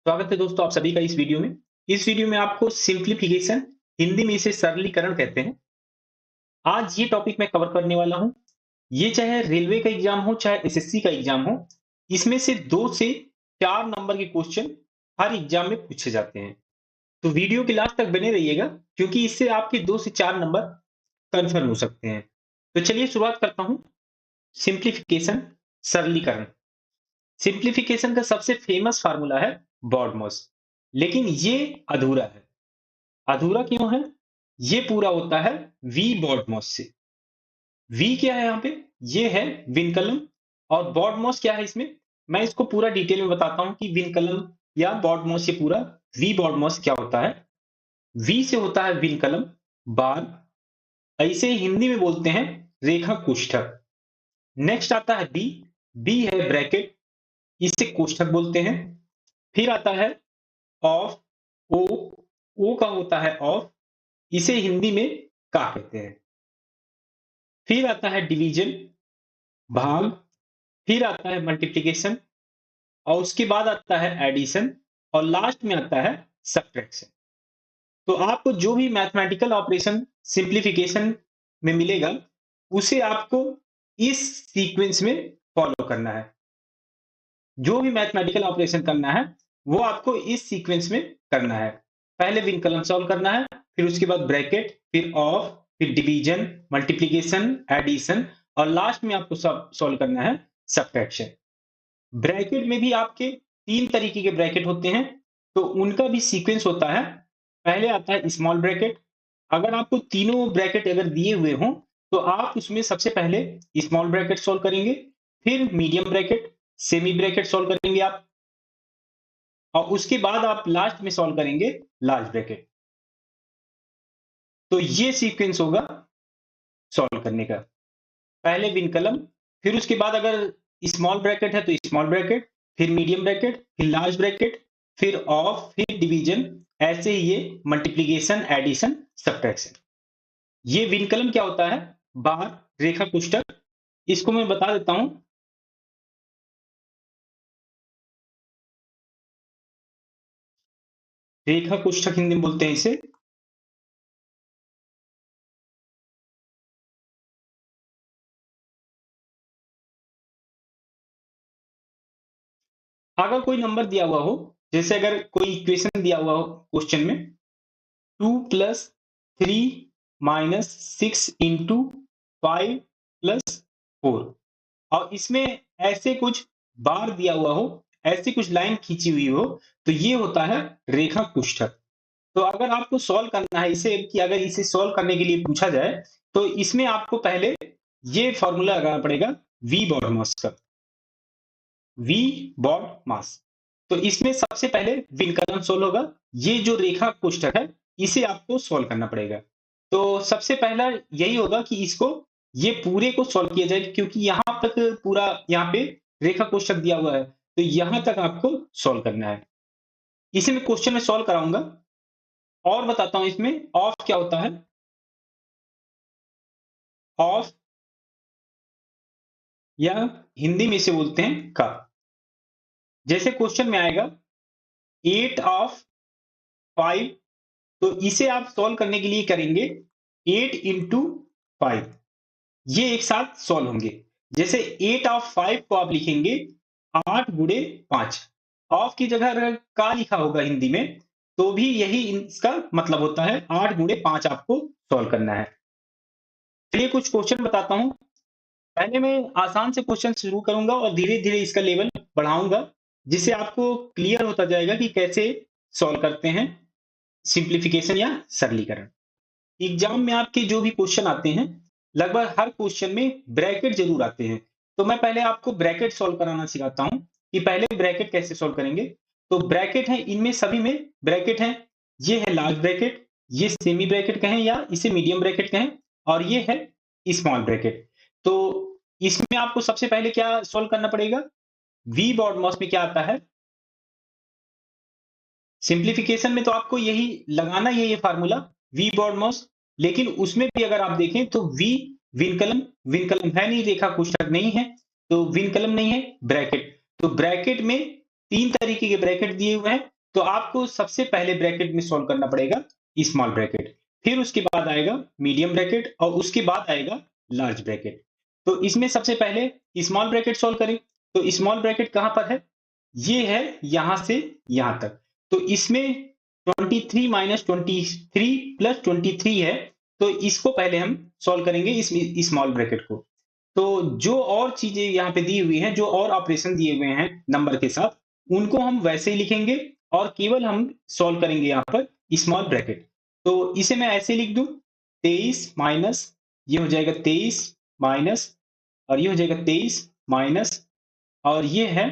स्वागत है दोस्तों आप सभी का इस वीडियो में। इस वीडियो में आपको सिंप्लीफिकेशन, हिंदी में इसे सरलीकरण कहते हैं। आज ये टॉपिक मैं कवर करने वाला हूं। ये चाहे रेलवे का एग्जाम हो चाहे एसएससी का एग्जाम हो, इसमें से 2 से 4 नंबर के क्वेश्चन हर एग्जाम में पूछे जाते हैं। तो वीडियो के लास्ट तक बने रहिएगा, क्योंकि इससे आपके 2 से 4 नंबर कंफर्म हो सकते हैं। तो चलिए शुरुआत करता हूं। सिंप्लीफिकेशन, सरलीकरण। सिंप्लीफिकेशन का सबसे फेमस फार्मूला है बॉडमॉस, लेकिन ये अधूरा है। अधूरा क्यों है? ये पूरा होता है वी बॉडमॉस से। वी क्या है यहाँ पे? ये है विनकलम। और बॉडमॉस क्या है इसमें? मैं इसको पूरा डिटेल में बताता हूं कि विनकलम या बॉडमॉस, ये पूरा वी बॉडमॉस क्या होता है। वी से होता है विनकलम, बार, ऐसे ही हिंदी में बोलते हैं रेखा कोष्ठक। नेक्स्ट आता है बी। बी है ब्रैकेट, इसे कोष्ठक बोलते हैं। फिर आता है ऑफ, ओ। ओ का होता है ऑफ, इसे हिंदी में का कहते हैं। फिर आता है डिवीजन, भाग। फिर आता है मल्टीप्लिकेशन, और उसके बाद आता है एडिशन, और लास्ट में आता है सब्ट्रैक्शन। तो आपको जो भी मैथमेटिकल ऑपरेशन सिंप्लीफिकेशन में मिलेगा, उसे आपको इस सीक्वेंस में फॉलो करना है। जो भी मैथमेटिकल ऑपरेशन करना है, वो आपको इस सीक्वेंस में करना है। पहले विनकलम सॉल्व करना है, फिर उसके बाद ब्रैकेट, फिर ऑफ, फिर डिवीजन, मल्टीप्लिकेशन, एडिशन, और लास्ट में आपको सब सॉल्व करना है सब्ट्रैक्शन। ब्रैकेट में भी आपके 3 तरीके के ब्रैकेट होते हैं, तो उनका भी सीक्वेंस होता है। पहले आता है स्मॉल ब्रैकेट। अगर आपको तीनों ब्रैकेट अगर दिए हुए हों, तो आप उसमें सबसे पहले स्मॉल ब्रैकेट सॉल्व करेंगे, फिर medium bracket, semi bracket solve करेंगे आप, और उसके बाद आप लास्ट में सॉल्व करेंगे लार्ज ब्रैकेट। तो ये सीक्वेंस होगा सॉल्व करने का। पहले विनकलम, फिर उसके बाद अगर स्मॉल ब्रैकेट है तो स्मॉल ब्रैकेट, फिर मीडियम ब्रैकेट, फिर लार्ज ब्रैकेट, फिर ऑफ, फिर डिवीजन, ऐसे ही ये मल्टीप्लिकेशन, एडिशन, सब्ट्रैक्शन। ये विनकलम क्या होता है? बार, रेखा कोष्ठक। इसको मैं बता देता हूं। रेखा कोष्ठक हिंदी में बोलते हैं इसे। अगर कोई नंबर दिया हुआ हो, जैसे अगर कोई इक्वेशन दिया हुआ हो क्वेश्चन में, 2 + 3 - 6 × 5 + 4, और इसमें ऐसे कुछ बार दिया हुआ हो, ऐसी कुछ लाइन खींची हुई हो, तो ये होता है रेखा कोष्ठक। तो अगर आपको सॉल्व करना है इसे, कि अगर इसे सॉल्व करने के लिए पूछा जाए, तो इसमें आपको पहले ये फॉर्मूला लगाना पड़ेगा वी बॉड मास का। वी बॉड मास। तो इसमें सबसे पहले विकलन सोल्व होगा। ये जो रेखा कोष्ठक है, इसे आपको सॉल्व करना पड़ेगा। तो सबसे पहला यही होगा कि इसको, ये पूरे को सॉल्व किया जाए, क्योंकि यहां तक पूरा यहाँ पे रेखा कोष्ठक दिया हुआ है, तो यहां तक आपको सॉल्व करना है। इसे मैं क्वेश्चन में सॉल्व कराऊंगा और बताता हूं इसमें ऑफ क्या होता है। ऑफ, या हिंदी में इसे बोलते हैं का। जैसे क्वेश्चन में आएगा 8/5, तो इसे आप सॉल्व करने के लिए करेंगे 8 × 5, ये एक साथ सॉल्व होंगे। जैसे 8/5 को आप लिखेंगे 8 × 5। ऑफ की जगह अगर का लिखा होगा हिंदी में, तो भी यही इसका मतलब होता है, 8 × 5 आपको सॉल्व करना है। चलिए कुछ क्वेश्चन बताता हूं। पहले मैं आसान से क्वेश्चन शुरू करूंगा और धीरे धीरे इसका लेवल बढ़ाऊंगा, जिससे आपको क्लियर होता जाएगा कि कैसे सॉल्व करते हैं सिंप्लीफिकेशन या सरलीकरण। एग्जाम में आपके जो भी क्वेश्चन आते हैं, लगभग हर क्वेश्चन में ब्रैकेट जरूर आते हैं। तो मैं पहले आपको ब्रैकेट सॉल्व कराना सिखाता हूं कि पहले ब्रैकेट कैसे सॉल्व करेंगे। तो ब्रैकेट है, इनमें सभी में ब्रैकेट है। ये है लार्ज ब्रैकेट, ये सेमी ब्रैकेट कहें या इसे मीडियम ब्रैकेट कहें, और ये है स्मॉल ब्रैकेट। तो इसमें आपको सबसे पहले क्या सॉल्व करना पड़ेगा? वी बॉड मॉस में क्या आता है? सिंप्लीफिकेशन में तो आपको यही लगाना ही है, ये फार्मूला वी बॉड मॉस। लेकिन उसमें भी अगर आप देखें तो वी विनकलम, विनकलम है नहीं, रेखा कोष्ठक नहीं है, तो विनकलम नहीं है, ब्रैकेट। तो ब्रैकेट में तीन तरीके के ब्रैकेट दिए हुए हैं, तो आपको सबसे पहले ब्रैकेट में सॉल्व करना पड़ेगा स्मॉल ब्रैकेट, फिर उसके बाद आएगा मीडियम ब्रैकेट और उसके बाद आएगा लार्ज ब्रैकेट। तो इसमें सबसे पहले स्मॉल ब्रैकेट सॉल्व करें। तो स्मॉल ब्रैकेट कहां पर है? ये है यहां से यहां तक। तो इसमें 23 माइनस 23 प्लस 23 है, तो इसको पहले हम सॉल्व करेंगे इस स्मॉल ब्रैकेट को। तो जो और चीजें यहाँ पे दी हुई हैं, जो और ऑपरेशन दिए हुए हैं नंबर के साथ, उनको हम वैसे ही लिखेंगे और केवल हम सॉल्व करेंगे यहाँ पर स्मॉल ब्रैकेट। तो इसे मैं ऐसे लिख दूं, 23 माइनस, ये हो जाएगा 23 माइनस, और ये हो जाएगा 23 माइनस, और ये है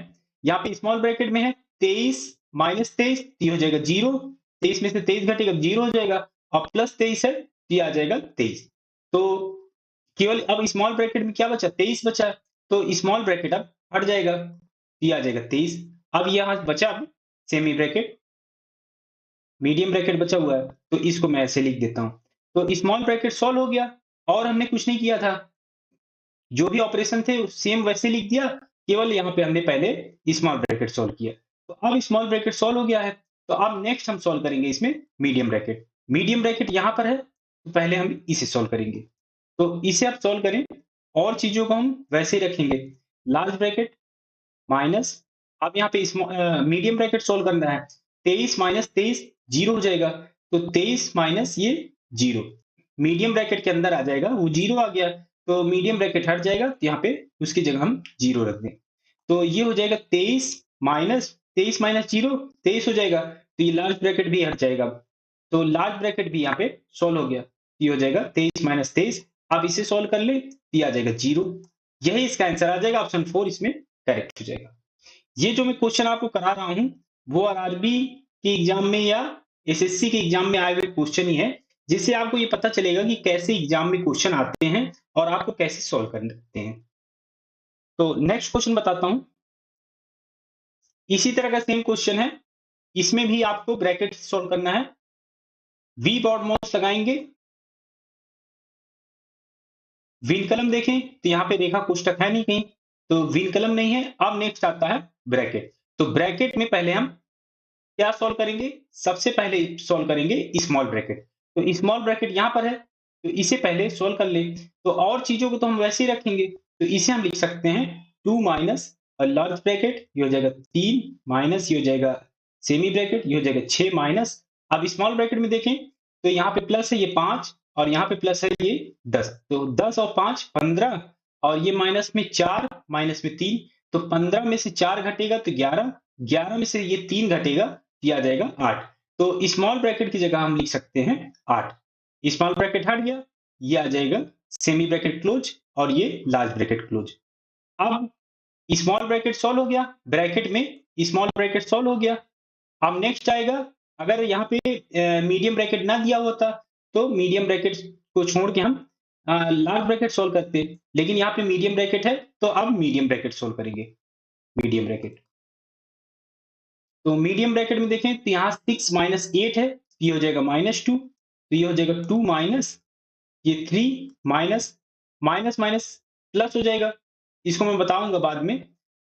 यहाँ पे स्मॉल ब्रैकेट में है 23 माइनस 23, ये हो जाएगा 0। 23 में से 23 घटेगा 0 हो जाएगा, और प्लस 23 है, ये आ जाएगा 23। तो केवल अब स्मॉल ब्रैकेट में क्या बचा? 23 बचा है। तो स्मॉल ब्रैकेट अब हट जाएगा, ये आ जाएगा 23। अब यहाँ बचा अब सेमी ब्रैकेट, मीडियम ब्रैकेट बचा हुआ है, तो इसको मैं ऐसे लिख देता हूं। तो स्मॉल ब्रैकेट सॉल्व हो गया, और हमने कुछ नहीं किया था, जो भी ऑपरेशन थे सेम वैसे लिख दिया, केवल यहाँ पे हमने पहले स्मॉल ब्रैकेट सॉल्व किया। तो अब स्मॉल ब्रैकेट सॉल्व हो गया है, तो अब नेक्स्ट हम सॉल्व करेंगे इसमें मीडियम ब्रैकेट। मीडियम ब्रैकेट यहाँ पर है, तो पहले हम इसे सॉल्व करेंगे। तो इसे आप सॉल्व करें, और चीजों को हम वैसे ही रखेंगे। लार्ज ब्रैकेट माइनस, अब यहाँ पे मीडियम ब्रैकेट सॉल्व करना है। 23 माइनस 23 जीरो हो जाएगा, तो 23 माइनस ये जीरो, मीडियम ब्रैकेट के अंदर आ जाएगा, वो जीरो आ गया, तो मीडियम ब्रैकेट हट जाएगा, तो यहाँ पे उसकी जगह हम जीरो रख दें। तो ये हो जाएगा 23 माइनस जीरो, 23 हो जाएगा, तो ये लार्ज ब्रैकेट भी हट जाएगा। तो लार्ज ब्रैकेट भी यहाँ पे सॉल्व हो गया, ये हो जाएगा 23 माइनस 23। अब इसे सॉल्व कर ले, ये आ जाएगा जीरो। यही इसका आंसर आ जाएगा, ऑप्शन 4 इसमें करेक्ट हो जाएगा। ये जो मैं क्वेश्चन आपको करा रहा हूं, वो आरआरबी के एग्जाम में या एसएससी के एग्जाम में आए हुए क्वेश्चन ही है, जिससे आपको ये पता चलेगा कि कैसे एग्जाम में क्वेश्चन आते हैं और आपको कैसे सॉल्व करते हैं। तो नेक्स्ट क्वेश्चन बताता हूं। इसी तरह का सेम क्वेश्चन है, इसमें भी आपको ब्रैकेट सॉल्व करना है। वी बॉड माउस लगाएंगे, व्हील कलम देखें तो यहाँ पे रेखा कोष्टक है नहीं कहीं, तो व्हील कलम नहीं है। अब नेक्स्ट आता है ब्रैकेट। तो ब्रैकेट में पहले हम क्या सॉल्व करेंगे? सबसे पहले सॉल्व करेंगे स्मॉल ब्रैकेट। तो स्मॉल ब्रैकेट यहां पर है, तो इसे पहले सॉल्व कर ले। तो और चीजों को तो हम वैसे ही रखेंगे, तो इसे हम लिख सकते हैं 2 माइनस लार्ज ब्रैकेट, ये हो जाएगा 3 माइनस, ये हो जाएगा सेमी ब्रैकेट, ये हो जाएगा 6 माइनस। अब स्मॉल ब्रैकेट में देखें तो यहाँ पे प्लस है ये 5, और यहाँ पे प्लस है ये 10, तो 10 और 5 15, और ये माइनस में 4 माइनस में 3, तो 15 में से 4 घटेगा तो 11, 11 में से ये 3 घटेगा, ये आ जाएगा 8। तो स्मॉल ब्रैकेट की जगह हम लिख सकते हैं 8। स्मॉल ब्रैकेट हट गया, ये आ जाएगा सेमी ब्रैकेट क्लोज, और ये लार्ज ब्रैकेट क्लोज। अब स्मॉल ब्रैकेट सॉल्व हो गया, ब्रैकेट में स्मॉल ब्रैकेट सॉल्व हो गया। अब नेक्स्ट आएगा, अगर यहाँ पे मीडियम ब्रैकेट ना दिया होता, तो मीडियम ब्रैकेट को छोड़ के हम लार्ज ब्रैकेट सॉल्व करते, लेकिन यहाँ पे मीडियम ब्रैकेट है, तो अब मीडियम ब्रैकेट सॉल्व करेंगे। मीडियम ब्रैकेट, तो मीडियम ब्रैकेट में देखें तो यहाँ 6 माइनस 8 है, ये हो जाएगा -2, तो ये हो जाएगा 2 माइनस ये 3 माइनस माइनस माइनस प्लस हो जाएगा। इसको मैं बताऊंगा बाद में।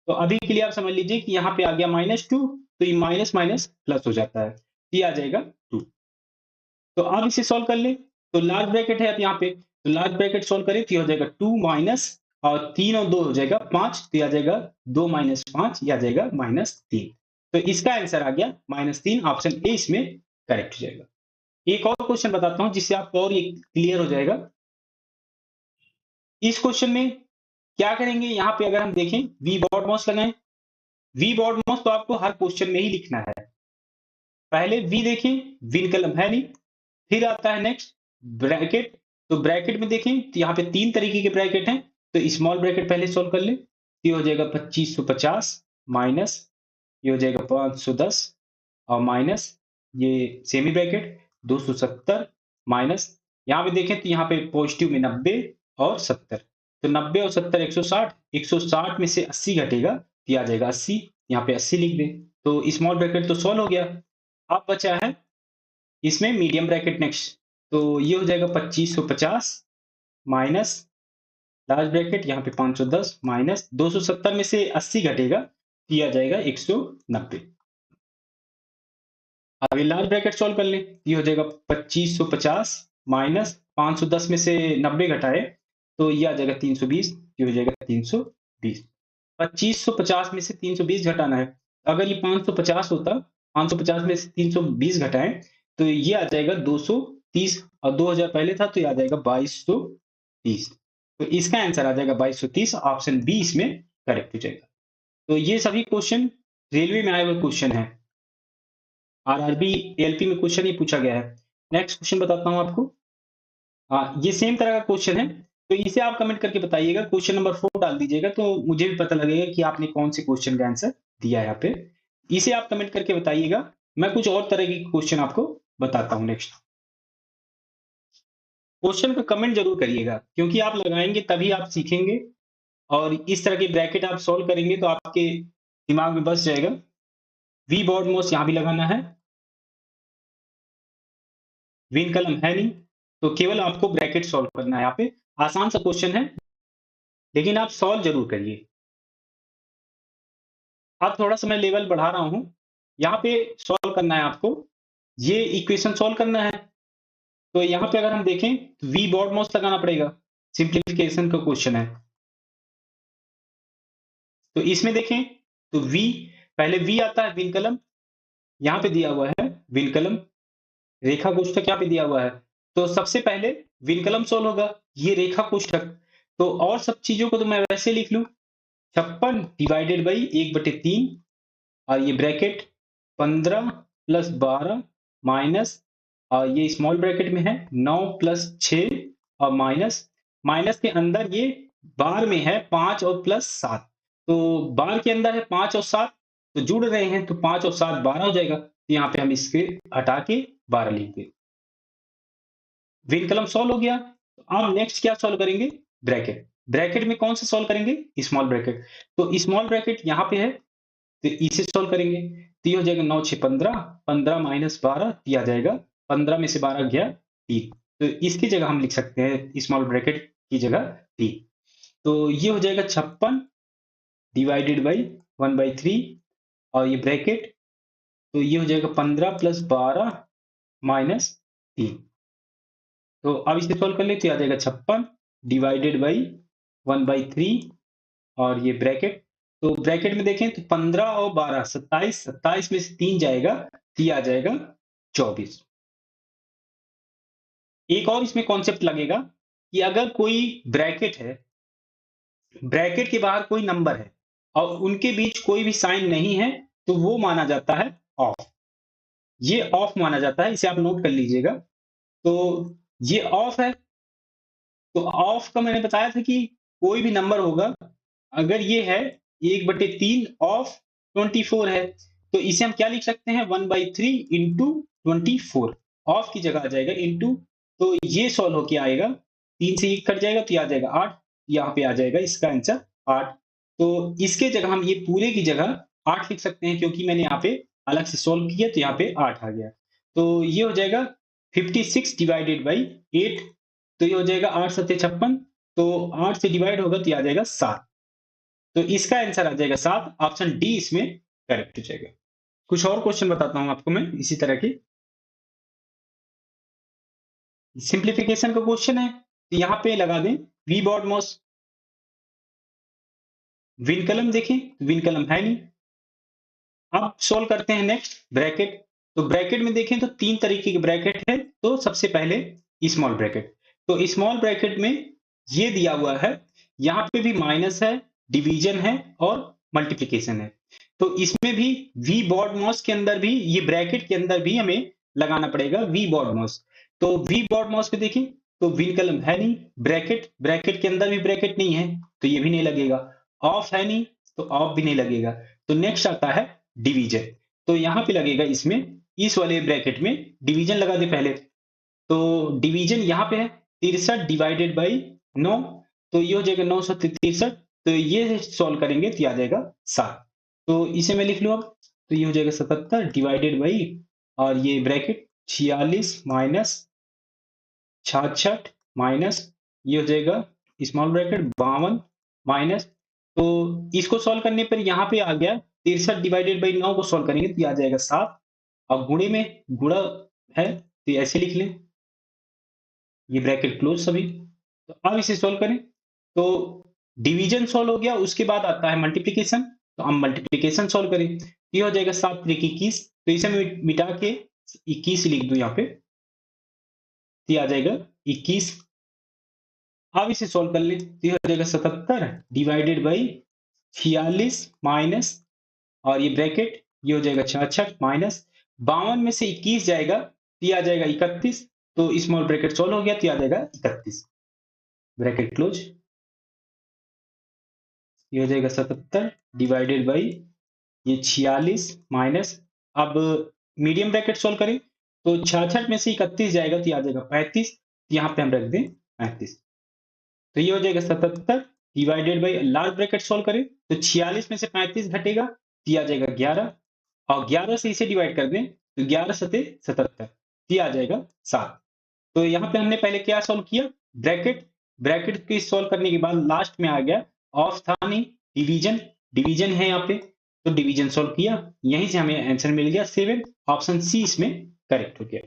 तो अभी के लिए आप समझ लीजिए कि यहाँ पे आ गया -2, तो ये माइनस माइनस प्लस हो जाता है, ये आ जाएगा 2। तो अब इसे सॉल्व कर ले, तो लार्ज ब्रैकेट है अब यहाँ पे, तो लार्ज ब्रैकेट सॉल्व करें तो ये हो जाएगा 2 माइनस, और 3 और 2 हो जाएगा 5, तो ये आ जाएगा 2 माइनस 5, ये आ जाएगा -3। तो इसका आंसर आ गया -3, ऑप्शन ए इसमें करेक्ट हो जाएगा। एक और क्वेश्चन बताता हूं जिससे आपको और ये क्लियर हो जाएगा। इस क्वेश्चन में क्या करेंगे, यहाँ पे अगर हम देखें वी बॉड माउस लगाएं, वी बॉड माउस तो आपको हर क्वेश्चन में ही लिखना है। पहले वी देखें, विन कलम है नहीं, फिर आता है नेक्स्ट ब्रैकेट। तो ब्रैकेट में देखें तो यहाँ पे 3 तरीके के ब्रैकेट हैं, तो स्मॉल ब्रैकेट पहले सोल्व कर ले, ये हो जाएगा 2550 माइनस, ये हो जाएगा 510, और माइनस ये सेमी ब्रैकेट 270 माइनस, यहाँ पे देखें तो यहाँ पे पॉजिटिव में 90 और 70, तो 90 और 70 160, 160 में से 80 घटेगा, तो ये आ जाएगा 80, यहाँ पे 80 लिख दे। तो स्मॉल ब्रैकेट तो सॉल्व हो गया। अब बचा है इसमें मीडियम ब्रैकेट नेक्स्ट, तो ये हो जाएगा 2550 माइनस लार्ज ब्रैकेट, यहाँ पे 510 माइनस 270 में से 80 घटेगा, तो ये आ जाएगा 190। आगे लार्ज ब्रैकेट सॉल्व कर लें, ये हो जाएगा 2550 माइनस 510 में से 90 घटाए तो ये आ जाएगा 320, ये हो जाएगा 320। 2550 में से 320 घटाना है, अगर ये 550 होता, 550 में से 320 घटाएं तो ये आ जाएगा 230 और 2000 पहले था तो ये आ जाएगा 2230। तो इसका आंसर आ जाएगा 2230, ऑप्शन बी इसमें करेक्ट हो जाएगा। तो ये सभी क्वेश्चन रेलवे में आए हुए क्वेश्चन है, आरआरबी एलपी में क्वेश्चन ही पूछा गया है। नेक्स्ट क्वेश्चन बताता हूं आपको। ये सेम तरह का क्वेश्चन है, तो इसे आप कमेंट करके बताइएगा, क्वेश्चन नंबर 4 डाल दीजिएगा तो मुझे भी पता लगेगा कि आपने कौन से क्वेश्चन का आंसर दिया है यहाँ पे। इसे आप कमेंट करके बताइएगा। मैं कुछ और तरह के क्वेश्चन आपको बताता हूँ नेक्स्ट। क्वेश्चन का कमेंट जरूर करिएगा, क्योंकि आप लगाएंगे तभी आप सीखेंगे, और इस तरह के ब्रैकेट आप सॉल्व करेंगे तो आपके दिमाग में बस जाएगा। वी बॉड मोस्ट यहाँ भी लगाना है, विन कलम है नहीं, तो केवल आपको ब्रैकेट सॉल्व करना है। यहाँ पे आसान सा क्वेश्चन है, लेकिन आप सॉल्व जरूर करिए। अब थोड़ा-सा मैं लेवल बढ़ा रहा हूँ। यहाँ पे सॉल्व करना है आपको, ये इक्वेशन सॉल्व करना है। तो यहाँ पे अगर हम देखें तो वी बॉड मोस्ट लगाना पड़ेगा, सिंप्लीफिकेशन का क्वेश्चन है। तो इसमें देखें तो वी, पहले वी आता है विन कलम, यहाँ पे दिया हुआ है विन कलम, रेखा कोष्ठक यहाँ पे दिया हुआ है। तो सबसे पहले विन कलम सॉल्व होगा, ये रेखा कोष्ठक। तो और सब चीजों को तो मैं वैसे लिख लूं, 56 डिवाइडेड बाई 1/3, और ये ब्रैकेट 15 प्लस 12 माइनस, ये स्मॉल ब्रैकेट में है 9 प्लस 6 और माइनस, माइनस के अंदर ये बार में है 5 और प्लस 7। तो बार के अंदर है 5 और 7, तो जुड़ रहे हैं तो 5 और 7 12 हो जाएगा। तो यहाँ पे हम इसके हटा के 12 लिख दें। विन कलम सॉल्व हो गया। तो अब नेक्स्ट क्या सॉल्व करेंगे, ब्रैकेट। ब्रैकेट में कौन सा सॉल्व करेंगे, स्मॉल ब्रैकेट। तो स्मॉल ब्रैकेट यहाँ पे है, तो इसे सॉल्व करेंगे तो ये हो जाएगा 9 6 15, 15 माइनस 12 ये आ जाएगा 15 में से 12 गया 3। तो इसकी जगह हम लिख सकते हैं स्मॉल ब्रैकेट की जगह 3। तो ये हो जाएगा 56 डिवाइडेड बाई 1/3, और ये ब्रैकेट, तो ये हो जाएगा 15 प्लस 12 माइनस 3। तो अब इसे सॉल्व कर ले तो ये आ जाएगा 56 डिवाइडेड बाई 1/3, और ये ब्रैकेट। तो ब्रैकेट में देखें तो 15 और 12 27, 27 में से 3 जाएगा तो ये आ जाएगा 24। एक और इसमें कॉन्सेप्ट लगेगा कि अगर कोई ब्रैकेट है, ब्रैकेट के बाहर कोई नंबर है और उनके बीच कोई भी साइन नहीं है, तो वो माना जाता है ऑफ। ये ऑफ माना जाता है, इसे आप नोट कर लीजिएगा। तो ये ऑफ है। तो ऑफ का मैंने बताया था कि कोई भी नंबर होगा, अगर ये है 1/3 ऑफ 24 है, तो इसे हम क्या लिख सकते हैं, 1/3 इंटू 24। ऑफ की जगह आ जाएगा इंटू, तो ये सॉल्व होके आएगा, 3 से 1 कट जाएगा तो ये आ जाएगा 8, यहाँ पे आ जाएगा इसका आंसर 8। तो इसके जगह हम ये पूरे की जगह 8 लिख सकते हैं, क्योंकि मैंने यहाँ पे अलग से सॉल्व किया तो यहाँ पे 8 आ गया। तो ये हो जाएगा 56 डिवाइडेड बाई 8, तो ये हो जाएगा 8 सत्ते 56, तो 8 से डिवाइड होगा तो ये आ जाएगा 7। तो इसका आंसर आ जाएगा 7, ऑप्शन डी इसमें करेक्ट हो जाएगा। कुछ और क्वेश्चन बताता हूं आपको मैं इसी तरह के। सिंप्लीफिकेशन का क्वेश्चन है, तो यहां पे लगा दें वी बॉड मोस्ट। विन कलम देखें, विन कलम है नहीं। अब सोल्व करते हैं नेक्स्ट ब्रैकेट। तो ब्रैकेट में देखें तो 3 तरीके के ब्रैकेट है। तो सबसे पहले स्मॉल ब्रैकेट। तो स्मॉल ब्रैकेट में ये दिया हुआ है, यहाँ पे भी माइनस है, डिवीजन है और मल्टीप्लिकेशन है। तो इसमें भी वी बॉड मॉस के अंदर भी, ये ब्रैकेट के अंदर भी हमें लगाना पड़ेगा वी बॉड मॉस। तो वी बॉड मॉस पे देखें तो विन कलम है नहीं, ब्रैकेट, ब्रैकेट के अंदर भी ब्रैकेट नहीं है तो ये भी नहीं लगेगा, ऑफ है नहीं तो ऑफ भी नहीं लगेगा। तो नेक्स्ट आता है डिवीजन। तो यहां पे लगेगा इसमें, इस वाले ब्रैकेट में डिवीजन लगा दे पहले। तो डिवीजन यहाँ पे है 63 डिवाइडेड बाई 9, तो ये हो जाएगा 963। तो ये सॉल्व करेंगे तो ये आ जाएगा 7। तो इसे मैं लिख लूं अब, तो ये हो जाएगा 77 डिवाइडेड बाई, और ये ब्रैकेट 46 माइनस 66 माइनस, ये हो जाएगा स्मॉल ब्रैकेट 52 माइनस। तो इसको सॉल्व करने पर यहाँ पे आ गया 63 डिवाइडेड बाई 9 को सॉल्व करेंगे तो ये आ जाएगा 7, और गुणे में गुणा है तो ये ऐसे लिख लें, ये ब्रैकेट क्लोज सभी। तो अब इसे सॉल्व करें तो डिवीजन सॉल्व हो गया, उसके बाद आता है मल्टीप्लिकेशन। तो हम मल्टीप्लिकेशन सॉल्व करें, ये हो जाएगा 7 त्रिक 21, तो इसे मैं मिटा के 21 लिख दूं यहाँ पे, तो ये आ जाएगा 21। अब इसे सॉल्व कर ले तो ये हो जाएगा 77 डिवाइडेड बाई 46 माइनस, और ये ब्रैकेट ये हो जाएगा 66 माइनस 52 में से 21 जाएगा तो ये आ जाएगा 31। तो स्मॉल ब्रैकेट सॉल्व हो गया तो ये आ जाएगा 31, ब्रैकेट क्लोज। ये हो जाएगा 77 डिवाइडेड बाई ये 46 माइनस, अब मीडियम ब्रैकेट सॉल्व करें तो 66 में से 31 जाएगा तो ये आ जाएगा 35, यहाँ पे हम रख दें 35। तो ये हो जाएगा 77 divided by large bracket solve करें तो 46 में से 35 घटेगा तो ये आ जाएगा 11, और 11 से इसे डिवाइड कर दें तो 11 सते 77, ये आ जाएगा 7। तो यहाँ पे हमने पहले क्या सॉल्व किया, ब्रैकेट, ब्रैकेट के सॉल्व करने के बाद लास्ट में आ गया ऑफ था नहीं, डिवीजन, डिवीजन है यहाँ पे, तो डिवीजन सॉल्व किया, यहीं से हमें आंसर मिल गया 7, ऑप्शन सी इसमें करेक्ट हो गया।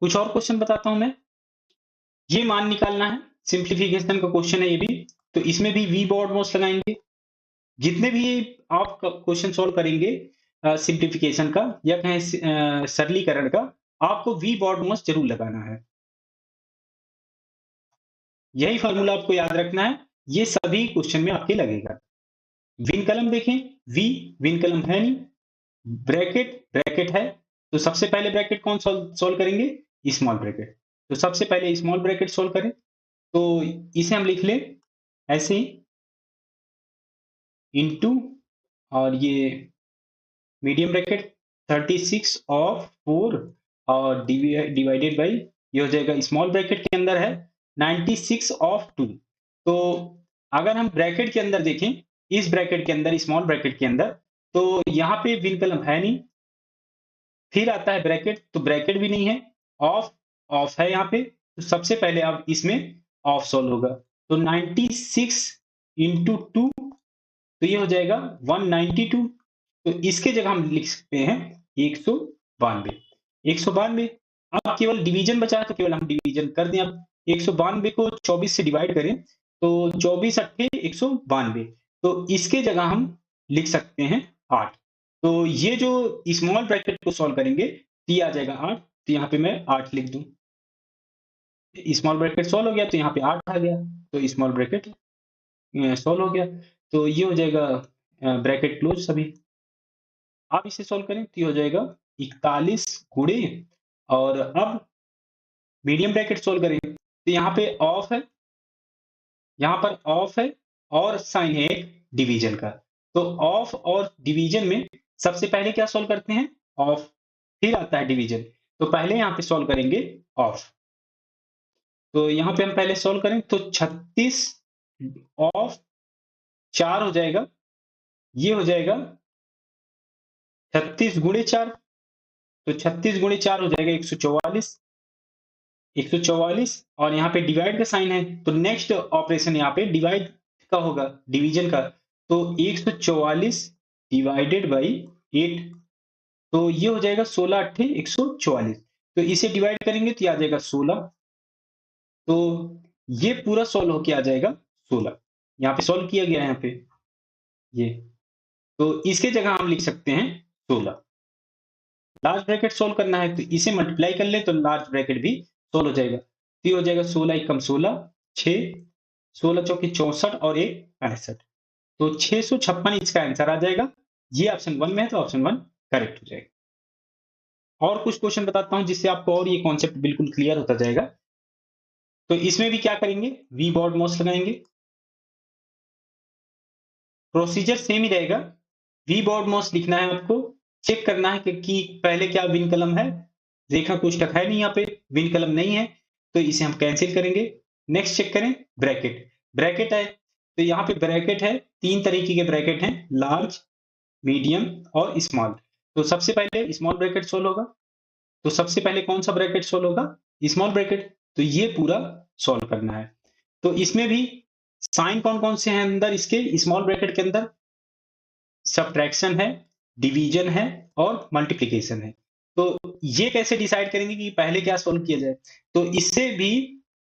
कुछ और क्वेश्चन बताता हूं मैं, ये मान निकालना है, सिंप्लीफिकेशन का क्वेश्चन है ये भी, तो इसमें भी वी बॉर्ड मोस्ट लगाएंगे। जितने भी आप क्वेश्चन सॉल्व करेंगे सिंप्लीफिकेशन का या कहें सरलीकरण का, आपको वी बॉर्ड मोस्ट जरूर लगाना है, यही फॉर्मूला आपको याद रखना है, ये सभी क्वेश्चन में आपके लगेगा। विन कलम देखें, वी विन कलम है नहीं, ब्रैकेट ब्रैकेट है, तो सबसे पहले ब्रैकेट कौन सॉल्व करेंगे, स्मॉल ब्रैकेट, तो सबसे पहले स्मॉल ब्रैकेट सॉल्व करें तो इसे हम लिख लें ऐसे इनटू, और ये मीडियम ब्रैकेट 36 ऑफ 4 और डिवाइडेड बाई, ये हो जाएगा स्मॉल ब्रैकेट के अंदर है 96 ऑफ 2। तो अगर हम ब्रैकेट के अंदर देखें, इस ब्रैकेट के अंदर, स्मॉल ब्रैकेट के अंदर, तो यहाँ पे विन कलम है नहीं, फिर आता है ब्रैकेट, तो ब्रैकेट भी नहीं है, ऑफ, ऑफ है यहाँ पे, तो सबसे पहले अब इसमें ऑफ सॉल्व होगा, तो 96 इंटू 2, तो ये हो जाएगा 192, तो इसके जगह हम लिख सकते हैं 192, 192। अब केवल डिवीजन बचा है तो केवल हम डिवीजन कर दें, अब 192 को 24 से डिवाइड करें तो 24 अट्ठे 192, तो इसके जगह हम लिख सकते हैं 8। तो ये जो स्मॉल ब्रैकेट को सॉल्व करेंगे तो ये आ जाएगा 8, तो यहाँ पे मैं 8 लिख दूं, स्मॉल ब्रैकेट सॉल्व हो गया तो यहाँ पे 8 आ गया, तो स्मॉल ब्रैकेट सॉल्व हो गया, तो ये हो जाएगा ब्रैकेट क्लोज सभी। आप इसे सॉल्व करें तो ये हो जाएगा 41 गुणे, और अब मीडियम ब्रैकेट सॉल्व करें तो यहाँ पे ऑफ है, यहाँ पर ऑफ है, और साइन है एक डिवीजन का, तो ऑफ और डिवीजन में सबसे पहले क्या सॉल्व करते हैं, ऑफ, फिर आता है डिवीजन, तो पहले यहाँ पे सॉल्व करेंगे ऑफ, तो यहाँ पे हम पहले सॉल्व करें तो 36 ऑफ 4 हो जाएगा, ये हो जाएगा 36 गुणे 4, तो 36 गुणे 4 हो जाएगा 144, 144, और यहाँ पे डिवाइड का साइन है, तो नेक्स्ट ऑपरेशन यहाँ पे डिवाइड का होगा, डिवीजन का, तो 144 डिवाइडेड बाई 8, तो ये हो जाएगा 16 अट्ठे 144, तो इसे डिवाइड करेंगे तो ये आ जाएगा 16, तो ये पूरा सॉल्व होके आ जाएगा 16, यहाँ पे सॉल्व किया गया है यहाँ पे ये, तो इसके जगह हम लिख सकते हैं 16। लार्ज ब्रैकेट सोल्व करना है तो इसे मल्टीप्लाई कर ले तो लार्ज ब्रैकेट भी सोल्व हो जाएगा, तो ये हो जाएगा 16 एकम 16, 6, 16 चौके 64 और 1 65, तो 656 इसका आंसर आ जाएगा, ये ऑप्शन 1 में है तो ऑप्शन 1 करेक्ट हो जाएगा। और कुछ क्वेश्चन बताता हूं जिससे आपको और ये कॉन्सेप्ट बिल्कुल क्लियर होता जाएगा। तो इसमें भी क्या करेंगे, वी बॉर्ड मोस्ट लगाएंगे, प्रोसीजर सेम ही रहेगा, वी बॉर्ड मोस्ट लिखना है आपको, चेक करना है कि पहले क्या विन कलम है, रेखा कोष्ठक है नहीं, यहाँ पे विन कलम नहीं है तो इसे हम कैंसिल करेंगे। नेक्स्ट चेक करें ब्रैकेट, ब्रैकेट है तो यहाँ पे ब्रैकेट है, 3 तरीके के ब्रैकेट हैं, लार्ज, मीडियम और स्मॉल, तो सबसे पहले स्मॉल ब्रैकेट सोल्व होगा, तो सबसे पहले कौन सा ब्रैकेट सोल्व होगा, स्मॉल ब्रैकेट, तो ये पूरा सोल्व करना है। तो इसमें भी साइन कौन कौन से हैं अंदर इसके स्मॉल ब्रैकेट के अंदर, सब्ट्रैक्शन है, डिवीजन है और मल्टीप्लिकेशन है। तो ये कैसे डिसाइड करेंगे कि पहले क्या सॉल्व किया जाए? तो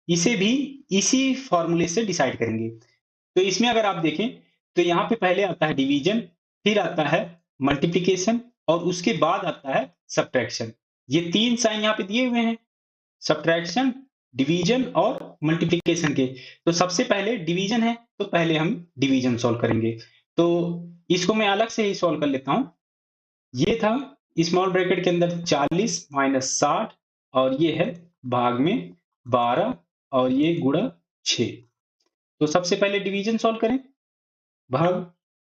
इसे भी इसी फॉर्मूले से डिसाइड करेंगे। तो इसमें अगर आप देखें, तो यहाँ पे पहले आता है डिवीजन, फिर आता है मल्टीप्लिकेशन और उसके बाद आता है सब्ट्रैक्शन। ये 3 साइन यहाँ पे दिए हुए हैं, सब्ट्रैक्शन, डिवीजन और मल्टीप्लिकेशन के। तो सबसे पहले डिवीजन है, तो पहले हम डिवीजन सॉल्व करेंगे। तो इसको मैं अलग से ही सॉल्व कर लेता हूँ। ये था स्मॉल ब्रैकेट के अंदर 40 माइनस 60 और ये है भाग में 12 और ये गुणा 6। तो सबसे पहले डिवीजन सॉल्व करें, भाग।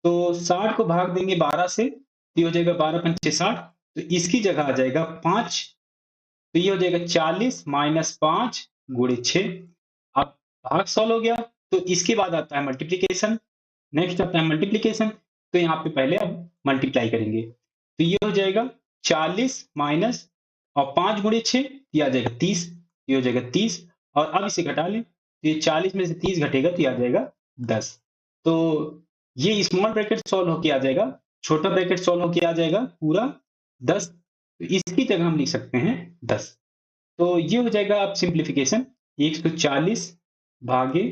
तो 60 को भाग देंगे 12 से, तो ये हो जाएगा 12 पंचे 60। तो इसकी जगह आ जाएगा 5। तो ये हो जाएगा 40 माइनस 5 गुणे 6। अब भाग सॉल्व हो गया, तो इसके बाद आता है मल्टीप्लिकेशन। नेक्स्ट आता है मल्टीप्लिकेशन, तो यहाँ पे पहले अब मल्टीप्लाई करेंगे। तो ये हो जाएगा 40 माइनस और 5 गुणे 6, ये आ जाएगा 30। ये हो जाएगा 30 और अब इसे घटा लें, तो ये 40 में से 30 घटेगा तो ये आ जाएगा 10। तो ये स्मॉल ब्रैकेट सॉल्व होके आ जाएगा, छोटा ब्रैकेट सॉल्व होके आ जाएगा पूरा 10। तो इसकी जगह हम लिख सकते हैं 10। तो ये हो जाएगा अब सिंप्लीफिकेशन, 140 भागे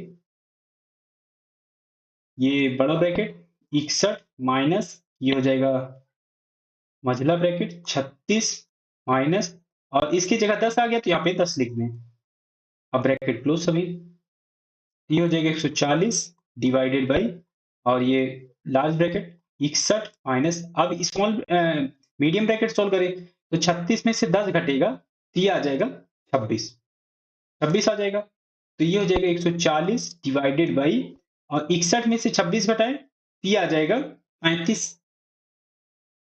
ये बड़ा ब्रैकेट 61 माइनस ये हो जाएगा मझला ब्रैकेट 36 माइनस और इसकी जगह 10 आ गया तो यहाँ पे 10 लिख दें। अब ब्रैकेट क्लोज सभी। ये हो जाएगा 140 डिवाइडेड बाई और ये लार्ज ब्रैकेट 61 माइनस अब स्मॉल मीडियम ब्रैकेट सॉल्व करें, तो 36 में से 10 घटेगा तो ये आ जाएगा 26। 26 आ जाएगा, तो ये हो जाएगा 140 डिवाइडेड बाई और 61 में से 26 घटाए तो ये आ जाएगा 35।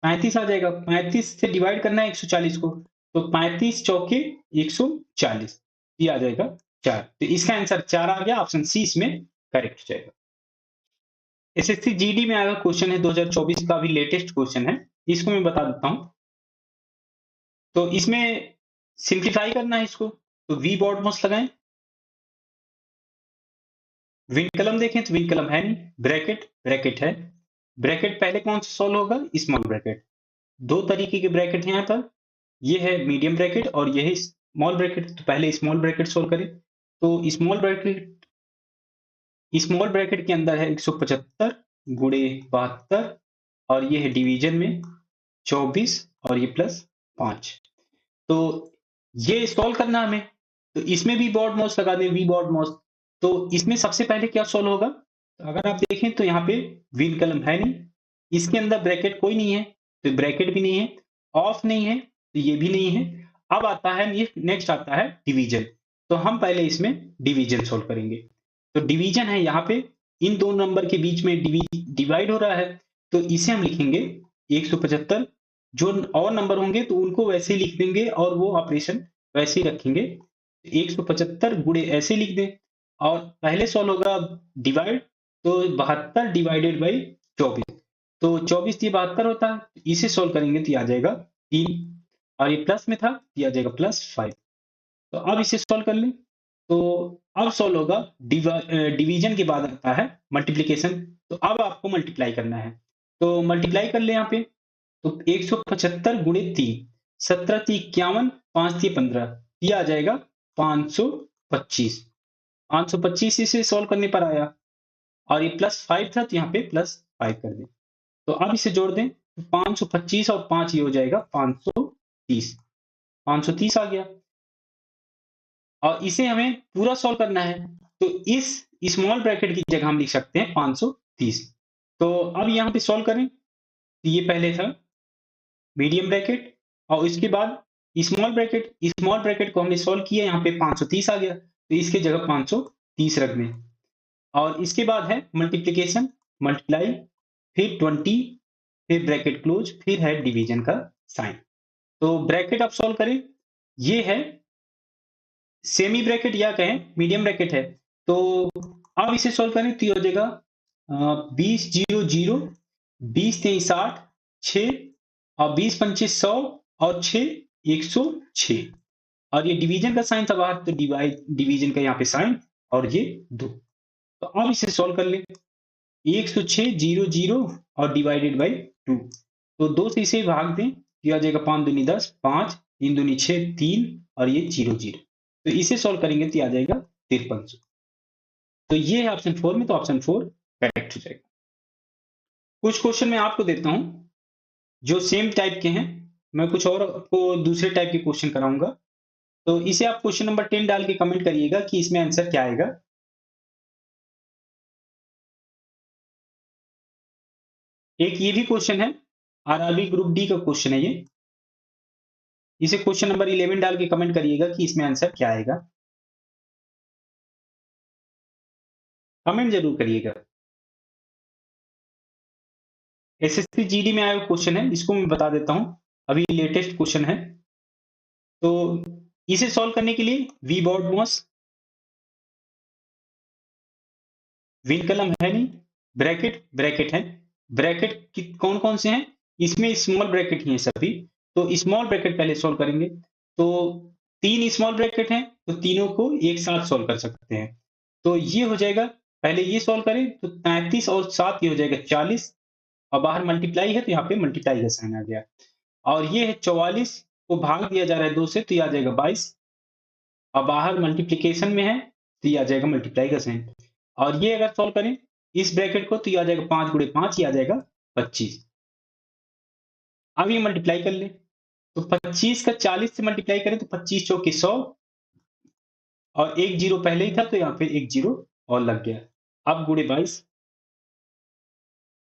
35 आ जाएगा, 35 से डिवाइड करना है 140 को, तो 35 चौके 140, ये आ जाएगा 4। तो इसका आंसर 4 आ गया, ऑप्शन सी इसमें करेक्ट हो जाएगा। एसएससी जीडी में आया क्वेश्चन है, 2024 का भी लेटेस्ट क्वेश्चन है, इसको मैं बता देता हूं। तो इसमें सिंप्लीफाई करना है इसको, तो वी बॉड मोस्ट लगाएं। विन कलम देखें तो विन कलम है नहीं, ब्रैकेट ब्रैकेट है, ब्रैकेट पहले कौन सा सॉल्व होगा, स्मॉल ब्रैकेट। दो तरीके के ब्रैकेट हैं यहाँ पर, ये है मीडियम ब्रैकेट और ये है स्मॉल ब्रैकेट। तो पहले स्मॉल ब्रैकेट सॉल्व करें, तो स्मॉल ब्रैकेट के अंदर है 175 गुणे 72 और ये है डिवीजन में 24 और ये प्लस 5। तो ये सॉल्व करना हमें, तो इसमें भी बॉड मॉस लगा दें, वी बॉड मॉस। तो इसमें सबसे पहले क्या सॉल्व होगा, तो अगर आप देखें तो यहाँ पे विन कलम है नहीं, इसके अंदर ब्रैकेट कोई नहीं है, तो ब्रैकेट भी नहीं है, ऑफ नहीं है तो ये भी नहीं है। अब आता है ये नेक्स्ट आता है डिवीजन, तो हम पहले इसमें डिवीजन सॉल्व करेंगे। तो डिवीजन है यहाँ पे, इन दो नंबर के बीच में डिवाइड हो रहा है, तो इसे हम लिखेंगे 175। जो और नंबर होंगे तो उनको वैसे ही लिख देंगे और वो ऑपरेशन वैसे ही रखेंगे। 175 गुणे ऐसे लिख दें और पहले सॉल्व होगा डिवाइड, तो 72 डिवाइडेड बाई 24। तो 24 ये 72 होता है, इसे सॉल्व करेंगे तो ये आ जाएगा 3 और ये प्लस में था तो ये आ जाएगा +5। तो अब इसे सॉल्व कर लें, तो अब सॉल्व होगा डिवीजन के बाद आता है मल्टीप्लिकेशन। तो अब आपको मल्टीप्लाई करना है, तो मल्टीप्लाई कर ले यहाँ पे। तो 175 गुणे 3, 17 × 51, 5 × 15, ये आ जाएगा 525। 525 इसे सॉल्व करने पर आया और ये +5 था तो यहाँ पे +5 कर दें। तो अब इसे जोड़ दें, 525 और 5 ये हो जाएगा 530। 530 आ गया और इसे हमें पूरा सॉल्व करना है, तो इस स्मॉल ब्रैकेट की जगह हम लिख सकते हैं 530। तो अब यहाँ पे सॉल्व करें, तो ये पहले था मीडियम ब्रैकेट और इसके बाद स्मॉल ब्रैकेट को हमने सॉल्व किया, यहाँ पे 530 आ गया तो इसके जगह 530 रख दें। और इसके बाद है मल्टीप्लिकेशन, मल्टीप्लाई, फिर 20, फिर ब्रैकेट क्लोज, फिर है डिवीजन का साइन। तो ब्रैकेट आप सॉल्व करें, ये है सेमी ब्रैकेट या कहें मीडियम ब्रैकेट है। तो अब इसे सॉल्व करें तो ये हो जाएगा 20 0 0, 20 3 60, 6 और 20 पंचे 100 और 6 106 और ये डिवीजन का साइन था बाहर, तो डिवीजन का यहाँ पे साइन और ये 2। तो अब इसे सॉल्व कर लें, 106,000 और डिवाइडेड बाई 2। तो 2 से इसे भाग दें तो ये आ जाएगा 5 दूनी 10, 5 3 दूनी 6, 3 और ये 0 0। तो इसे सॉल्व करेंगे तो ये आ जाएगा 5300। तो ये है ऑप्शन 4 में, तो ऑप्शन 4 करेक्ट हो जाएगा। कुछ क्वेश्चन मैं आपको देता हूं जो सेम टाइप के हैं। मैं कुछ और आपको दूसरे टाइप के क्वेश्चन कराऊंगा। तो इसे आप क्वेश्चन नंबर 10 डाल के कमेंट करिएगा कि इसमें आंसर क्या आएगा। एक ये भी क्वेश्चन है, आरआरबी ग्रुप डी का क्वेश्चन है ये। इसे क्वेश्चन नंबर 11 डाल के कमेंट करिएगा कि इसमें आंसर क्या आएगा। कमेंट जरूर करिएगा। एसएससी जीडी में आया क्वेश्चन है, इसको मैं बता देता हूं। अभी लेटेस्ट क्वेश्चन है। तो इसे सॉल्व करने के लिए वी बॉड मॉस विन कलम है नहीं, ब्रैकेट ब्रैकेट है। ब्रैकेट कौन कौन से हैं? इसमें स्मॉल ब्रैकेट ही है सभी। तो स्मॉल ब्रैकेट पहले सॉल्व करेंगे। तो 3 स्मॉल ब्रैकेट हैं, तो तीनों को एक साथ सॉल्व कर सकते हैं। तो ये हो जाएगा, पहले ये सॉल्व करें तो 33 और 7 ये हो जाएगा 40। और बाहर मल्टीप्लाई है तो यहाँ पे मल्टीप्लाई का साइन आ गया। और ये है 44 को भाग दिया जा रहा है 2 से, तो ये आ जाएगा 22। और बाहर मल्टीप्लीकेशन में है तो ये आ जाएगा मल्टीप्लाई का साइन। और ये अगर सॉल्व करें इस ब्रैकेट को तो ये आ जाएगा 5 गुणे 5, ये आ जाएगा 25। अब ये मल्टीप्लाई कर ले तो 25 का 40 से मल्टीप्लाई करें तो 25 चौके 100। और एक जीरो पहले ही था तो यहाँ पे एक जीरो और लग गया। अब गुणे 22।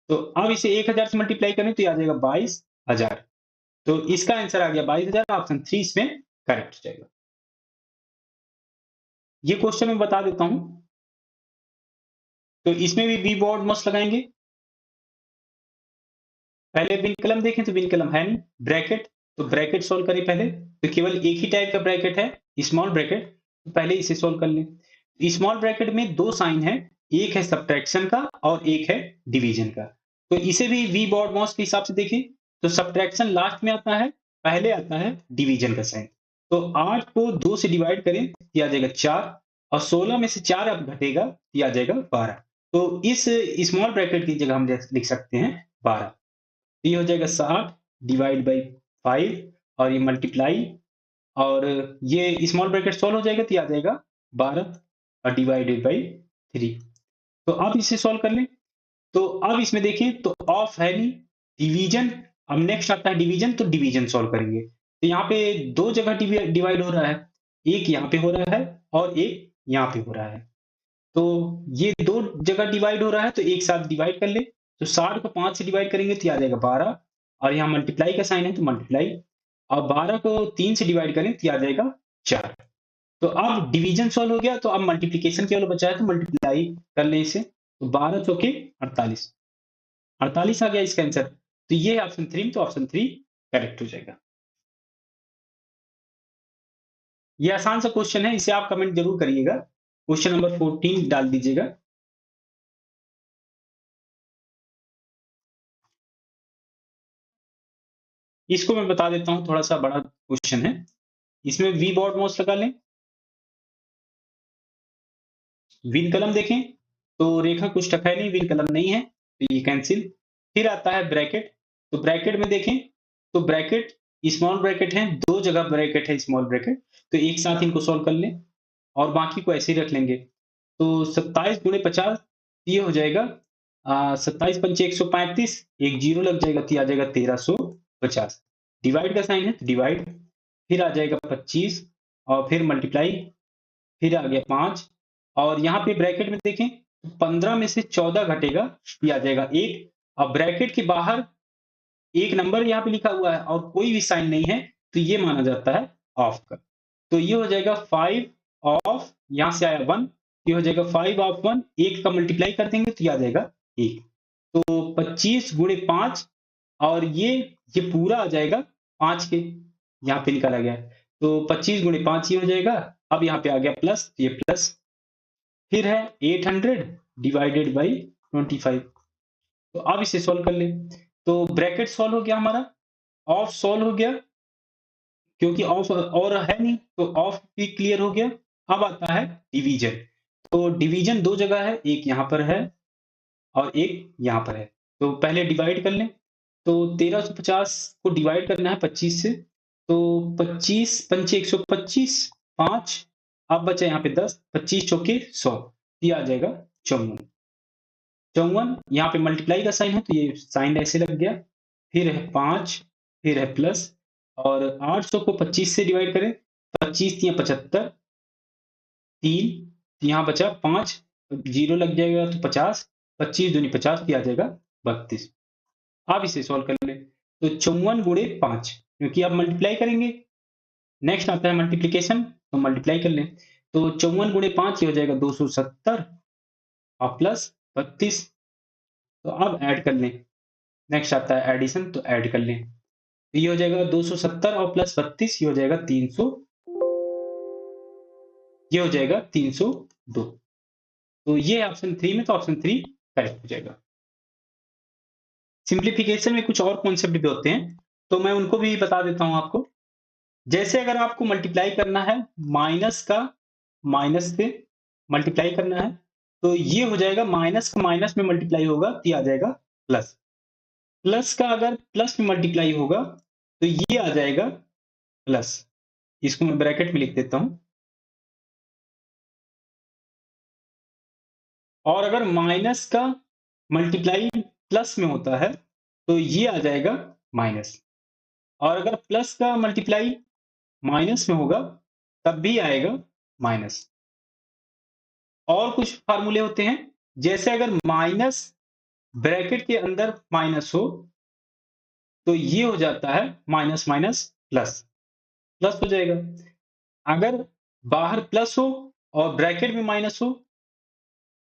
तो अब इसे 1000 से मल्टीप्लाई करें तो ये आ जाएगा 22,000। तो इसका आंसर आ गया 22,000। ऑप्शन 3 इसमें करेक्ट हो जाएगा। ये क्वेश्चन मैं बता देता हूं। तो इसमें भी वी बोर्ड मस्ट लगाएंगे। पहले विन कलम देखें तो विन कलम है नहीं, ब्रैकेट। तो ब्रैकेट सोल्व करें पहले, तो केवल एक ही टाइप का ब्रैकेट है, स्मॉल ब्रैकेट। तो पहले इसे सोल्व कर लें। स्मॉल ब्रैकेट में 2 साइन है, एक है सब्ट्रैक्शन का और एक है डिवीजन का। तो इसे भी वी बॉड मॉस के हिसाब से देखें तो सब्ट्रैक्शन लास्ट में आता है, पहले आता है डिवीजन का साइन। तो 8 को 2 से डिवाइड करें ये आ जाएगा 4। और 16 में से 4 अब घटेगा ये आ जाएगा 12। तो इस स्मॉल ब्रैकेट की जगह हम लिख सकते हैं 12। तो ये हो जाएगा 60 डिवाइड बाई 5 और ये मल्टीप्लाई। और ये स्मॉल ब्रैकेट सॉल्व हो जाएगा तो ये आ जाएगा 12 और डिवाइडेड बाई 3। तो अब इसे सॉल्व कर लें। तो अब इसमें देखें तो ऑफ है नहीं, डिवीजन। अब नेक्स्ट आता है डिवीजन, तो डिवीजन सॉल्व करेंगे। तो यहाँ पे 2 जगह डिवाइड हो रहा है, एक यहाँ पे हो रहा है और एक यहाँ पे हो रहा है। तो ये 2 जगह डिवाइड हो रहा है तो एक साथ डिवाइड कर ले। तो 60 को 5 से डिवाइड करेंगे तो ये आ जाएगा 12। और यहाँ मल्टीप्लाई का साइन है तो मल्टीप्लाई। और 12 को 3 से डिवाइड करें तो ये आ जाएगा 4। तो अब डिवीजन सॉल्व हो गया, तो अब मल्टीप्लिकेशन केवल बचा है तो मल्टीप्लाई कर लें इसे। तो 12 चौके 48, 48 आ गया इसका आंसर। तो ये है ऑप्शन 3, तो ऑप्शन 3 करेक्ट हो जाएगा। ये आसान सा क्वेश्चन है, इसे आप कमेंट जरूर करिएगा। क्वेश्चन नंबर 14 डाल दीजिएगा। इसको मैं बता देता हूँ, थोड़ा सा बड़ा क्वेश्चन है। इसमें वी बॉड मोस्ट लगा लें। विन कलम देखें तो रेखा कुछ टक है नहीं, विन कलम नहीं है तो ये कैंसिल। फिर आता है ब्रैकेट। तो ब्रैकेट में देखें तो ब्रैकेट स्मॉल ब्रैकेट है, 2 जगह ब्रैकेट है स्मॉल ब्रैकेट। तो एक साथ इनको सॉल्व कर लें और बाकी को ऐसे ही रख लेंगे। तो 27 गुणे 50 ये हो जाएगा 27 पंचे 135, एक जीरो लग जाएगा तो ये आ जाएगा 1350। डिवाइड का साइन है तो डिवाइड। फिर आ जाएगा 25 और फिर मल्टीप्लाई। फिर आ गया 5। और यहाँ पे ब्रैकेट में देखें 15 में से 14 घटेगा ये आ जाएगा 1। अब ब्रैकेट के बाहर एक नंबर यहाँ पे लिखा हुआ है और कोई भी साइन नहीं है तो ये माना जाता है ऑफ का। तो ये हो जाएगा 5 ऑफ, यहाँ से आया 1, ये हो जाएगा 5 ऑफ 1। 1 का मल्टीप्लाई कर देंगे तो ये आ जाएगा 1। तो 25 गुणे 5 और ये पूरा आ जाएगा 5 के, यहाँ पे निकाला गया है। तो 25 गुणे 5 ये हो जाएगा। अब यहाँ पे आ गया प्लस, ये प्लस। फिर है 800 डिवाइडेड बाई 25। तो अब इसे सॉल्व कर ले। तो ब्रैकेट सॉल्व हो गया हमारा, ऑफ सॉल्व हो गया क्योंकि ऑफ और है नहीं तो ऑफ भी क्लियर हो गया। अब आता है डिवीजन। तो डिवीजन 2 जगह है, एक यहाँ पर है और 1 यहाँ पर है। तो पहले डिवाइड कर लें। तो 1350 को डिवाइड करना है 25 से। तो 25 पंचे 125, 5 अब बचा यहाँ पे 10, 25 चौके 100, ये आ जाएगा 54। 54 यहाँ पे मल्टीप्लाई का साइन है तो ये साइन ऐसे लग गया। फिर है 5, फिर है प्लस, और 800 को 25 से डिवाइड करें, 25 तियां 75, 3 यहाँ बचा 5, जीरो लग जाएगा तो 50, 25 दूनी 50, ये आ जाएगा 32। आप इसे सॉल्व कर लें। तो 54 गुणे 5, क्योंकि आप मल्टीप्लाई करेंगे। नेक्स्ट आता है मल्टीप्लिकेशन, तो मल्टीप्लाई कर लें। तो 54 गुणे 5 ये हो जाएगा 270 और प्लस 32। तो अब ऐड कर लें। नेक्स्ट आता है एडिशन, तो ऐड कर लें। तो ये हो जाएगा 270 और प्लस 32, ये हो जाएगा 300, ये हो जाएगा 302। तो ये है ऑप्शन 3 में, तो ऑप्शन 3 करेक्ट हो जाएगा। सिंप्लीफिकेशन में कुछ और कॉन्सेप्ट भी होते हैं, तो मैं उनको भी बता देता हूं आपको। जैसे अगर आपको मल्टीप्लाई करना है, माइनस का माइनस से मल्टीप्लाई करना है, तो ये हो जाएगा माइनस का माइनस में मल्टीप्लाई होगा तो ये आ जाएगा प्लस। प्लस का अगर प्लस में मल्टीप्लाई होगा तो ये आ जाएगा प्लस। इसको मैं ब्रैकेट में लिख देता हूं। और अगर माइनस का मल्टीप्लाई प्लस में होता है तो ये आ जाएगा माइनस। और अगर प्लस का मल्टीप्लाई माइनस में होगा तब भी आएगा माइनस। और कुछ फार्मूले होते हैं, जैसे अगर माइनस ब्रैकेट के अंदर माइनस हो तो ये हो जाता है माइनस माइनस प्लस, प्लस हो जाएगा। अगर बाहर प्लस हो और ब्रैकेट में माइनस हो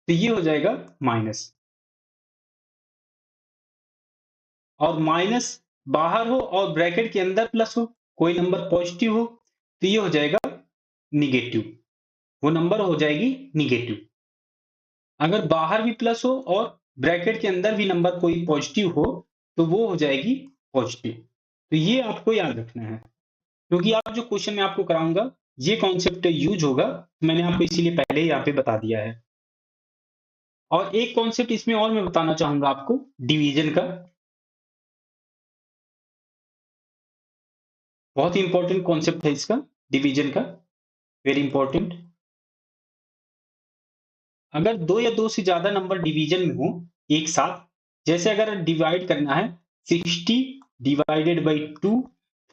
तो ये हो जाएगा माइनस। और माइनस बाहर हो और ब्रैकेट के अंदर प्लस हो, कोई नंबर पॉजिटिव हो तो ये हो जाएगा निगेटिव, वो नंबर हो जाएगी निगेटिव। अगर बाहर भी प्लस हो और ब्रैकेट के अंदर भी नंबर कोई पॉजिटिव हो तो वो हो जाएगी पॉजिटिव। तो ये आपको याद रखना है, क्योंकि आप जो क्वेश्चन मैं आपको कराऊंगा ये कॉन्सेप्ट यूज होगा, मैंने आपको इसीलिए पहले ही यहाँ पे बता दिया है। और एक कॉन्सेप्ट इसमें और मैं बताना चाहूंगा आपको, डिवीजन का। बहुत ही इंपॉर्टेंट कॉन्सेप्ट है इसका, डिवीजन का, वेरी इंपॉर्टेंट। अगर दो या दो से ज्यादा नंबर डिवीजन में हो एक साथ, जैसे अगर डिवाइड करना है 60 डिवाइडेड बाई 2,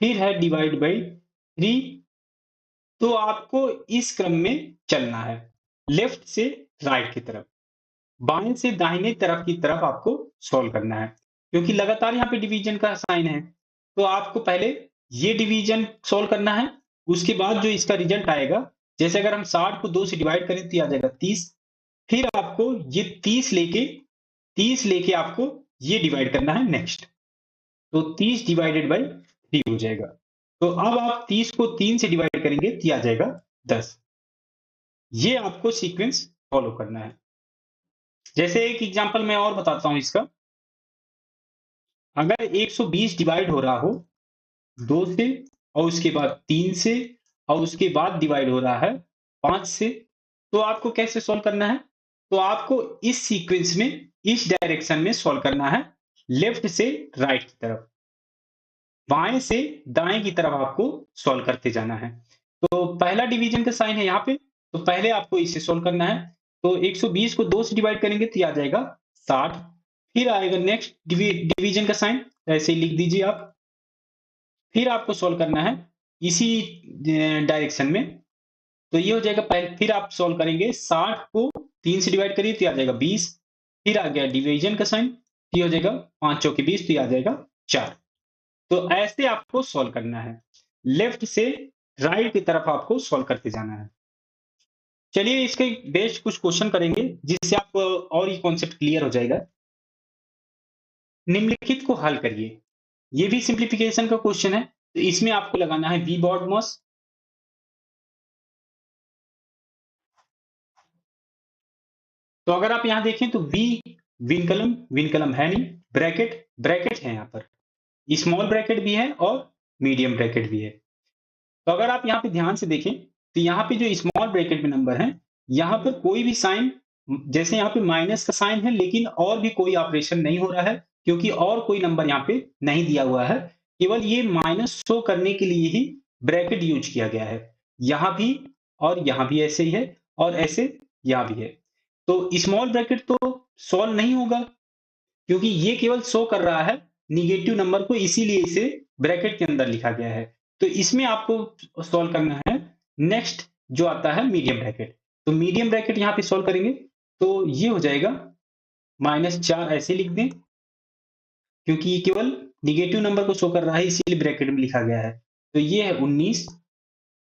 फिर है डिवाइड बाई 3, तो आपको इस क्रम में चलना है, लेफ्ट से राइट की तरफ, बाएं से दाहिने तरफ की तरफ आपको सॉल्व करना है, क्योंकि लगातार यहाँ पे डिवीजन का साइन है। तो आपको पहले ये डिवीजन सॉल्व करना है, उसके बाद जो इसका रिजल्ट आएगा, जैसे अगर हम 60 को 2 से डिवाइड करें तो ये आ जाएगा 30। फिर आपको ये 30 लेके आपको ये डिवाइड करना है नेक्स्ट, तो 30 डिवाइडेड बाई 3 हो जाएगा। तो अब आप 30 को 3 से डिवाइड करेंगे तो ये आ जाएगा 10। ये आपको सीक्वेंस फॉलो करना है। जैसे एक एग्जांपल मैं और बताता हूं इसका। अगर 120 डिवाइड हो रहा हो 2 से, और उसके बाद 3 से, और उसके बाद डिवाइड हो रहा है 5 से, तो आपको कैसे सॉल्व करना है? तो आपको इस सीक्वेंस में, इस डायरेक्शन में सॉल्व करना है, लेफ्ट से राइट की तरफ, बाएं से दाएं की तरफ आपको सॉल्व करते जाना है। तो पहला डिवीजन का साइन है यहाँ पे, तो पहले आपको इसे सॉल्व करना है। तो 120 को 2 से डिवाइड करेंगे तो ये आ जाएगा 60। फिर आएगा नेक्स्ट डिवीजन का साइन, ऐसे ही लिख दीजिए आप। फिर आपको सॉल्व करना है इसी डायरेक्शन में, तो ये हो जाएगा पहले। फिर आप सॉल्व करेंगे 60 को 3 से डिवाइड करिए तो ये आ जाएगा 20। फिर आ गया डिवीजन का साइन, ये हो जाएगा 5 चौके 20, तो ये आ जाएगा 4। तो ऐसे आपको सॉल्व करना है, लेफ्ट से राइट की तरफ आपको सॉल्व करते जाना है। चलिए इसके बेस्ड कुछ क्वेश्चन करेंगे जिससे आपको और ये कॉन्सेप्ट क्लियर हो जाएगा। निम्नलिखित को हल करिए, ये भी सिंप्लीफिकेशन का क्वेश्चन है, तो इसमें आपको लगाना है वी बॉडमॉस। तो अगर आप यहां देखें तो वी विनकलम, विनकलम है नहीं, ब्रैकेट ब्रैकेट है, यहां पर स्मॉल ब्रैकेट भी है और मीडियम ब्रैकेट भी है। तो अगर आप यहाँ पे ध्यान से देखें तो यहाँ पे जो स्मॉल ब्रैकेट में नंबर है, यहाँ पर कोई भी साइन जैसे यहाँ पे माइनस का साइन है, लेकिन और भी कोई ऑपरेशन नहीं हो रहा है, क्योंकि और कोई नंबर यहाँ पे नहीं दिया हुआ है। केवल ये माइनस शो करने के लिए ही ब्रैकेट यूज किया गया है। यहाँ भी और यहाँ भी ऐसे ही है, और ऐसे यहाँ भी है। तो स्मॉल ब्रैकेट तो सॉल्व नहीं होगा, क्योंकि ये केवल शो कर रहा है नेगेटिव नंबर को, इसीलिए इसे ब्रैकेट के अंदर लिखा गया है। तो इसमें आपको सॉल्व करना है नेक्स्ट, जो आता है मीडियम ब्रैकेट। तो मीडियम ब्रैकेट यहाँ पे सॉल्व करेंगे, तो ये हो जाएगा -4, ऐसे लिख दें, क्योंकि ये केवल नेगेटिव नंबर को शो कर रहा है, इसीलिए ब्रैकेट में लिखा गया है। तो ये है 19।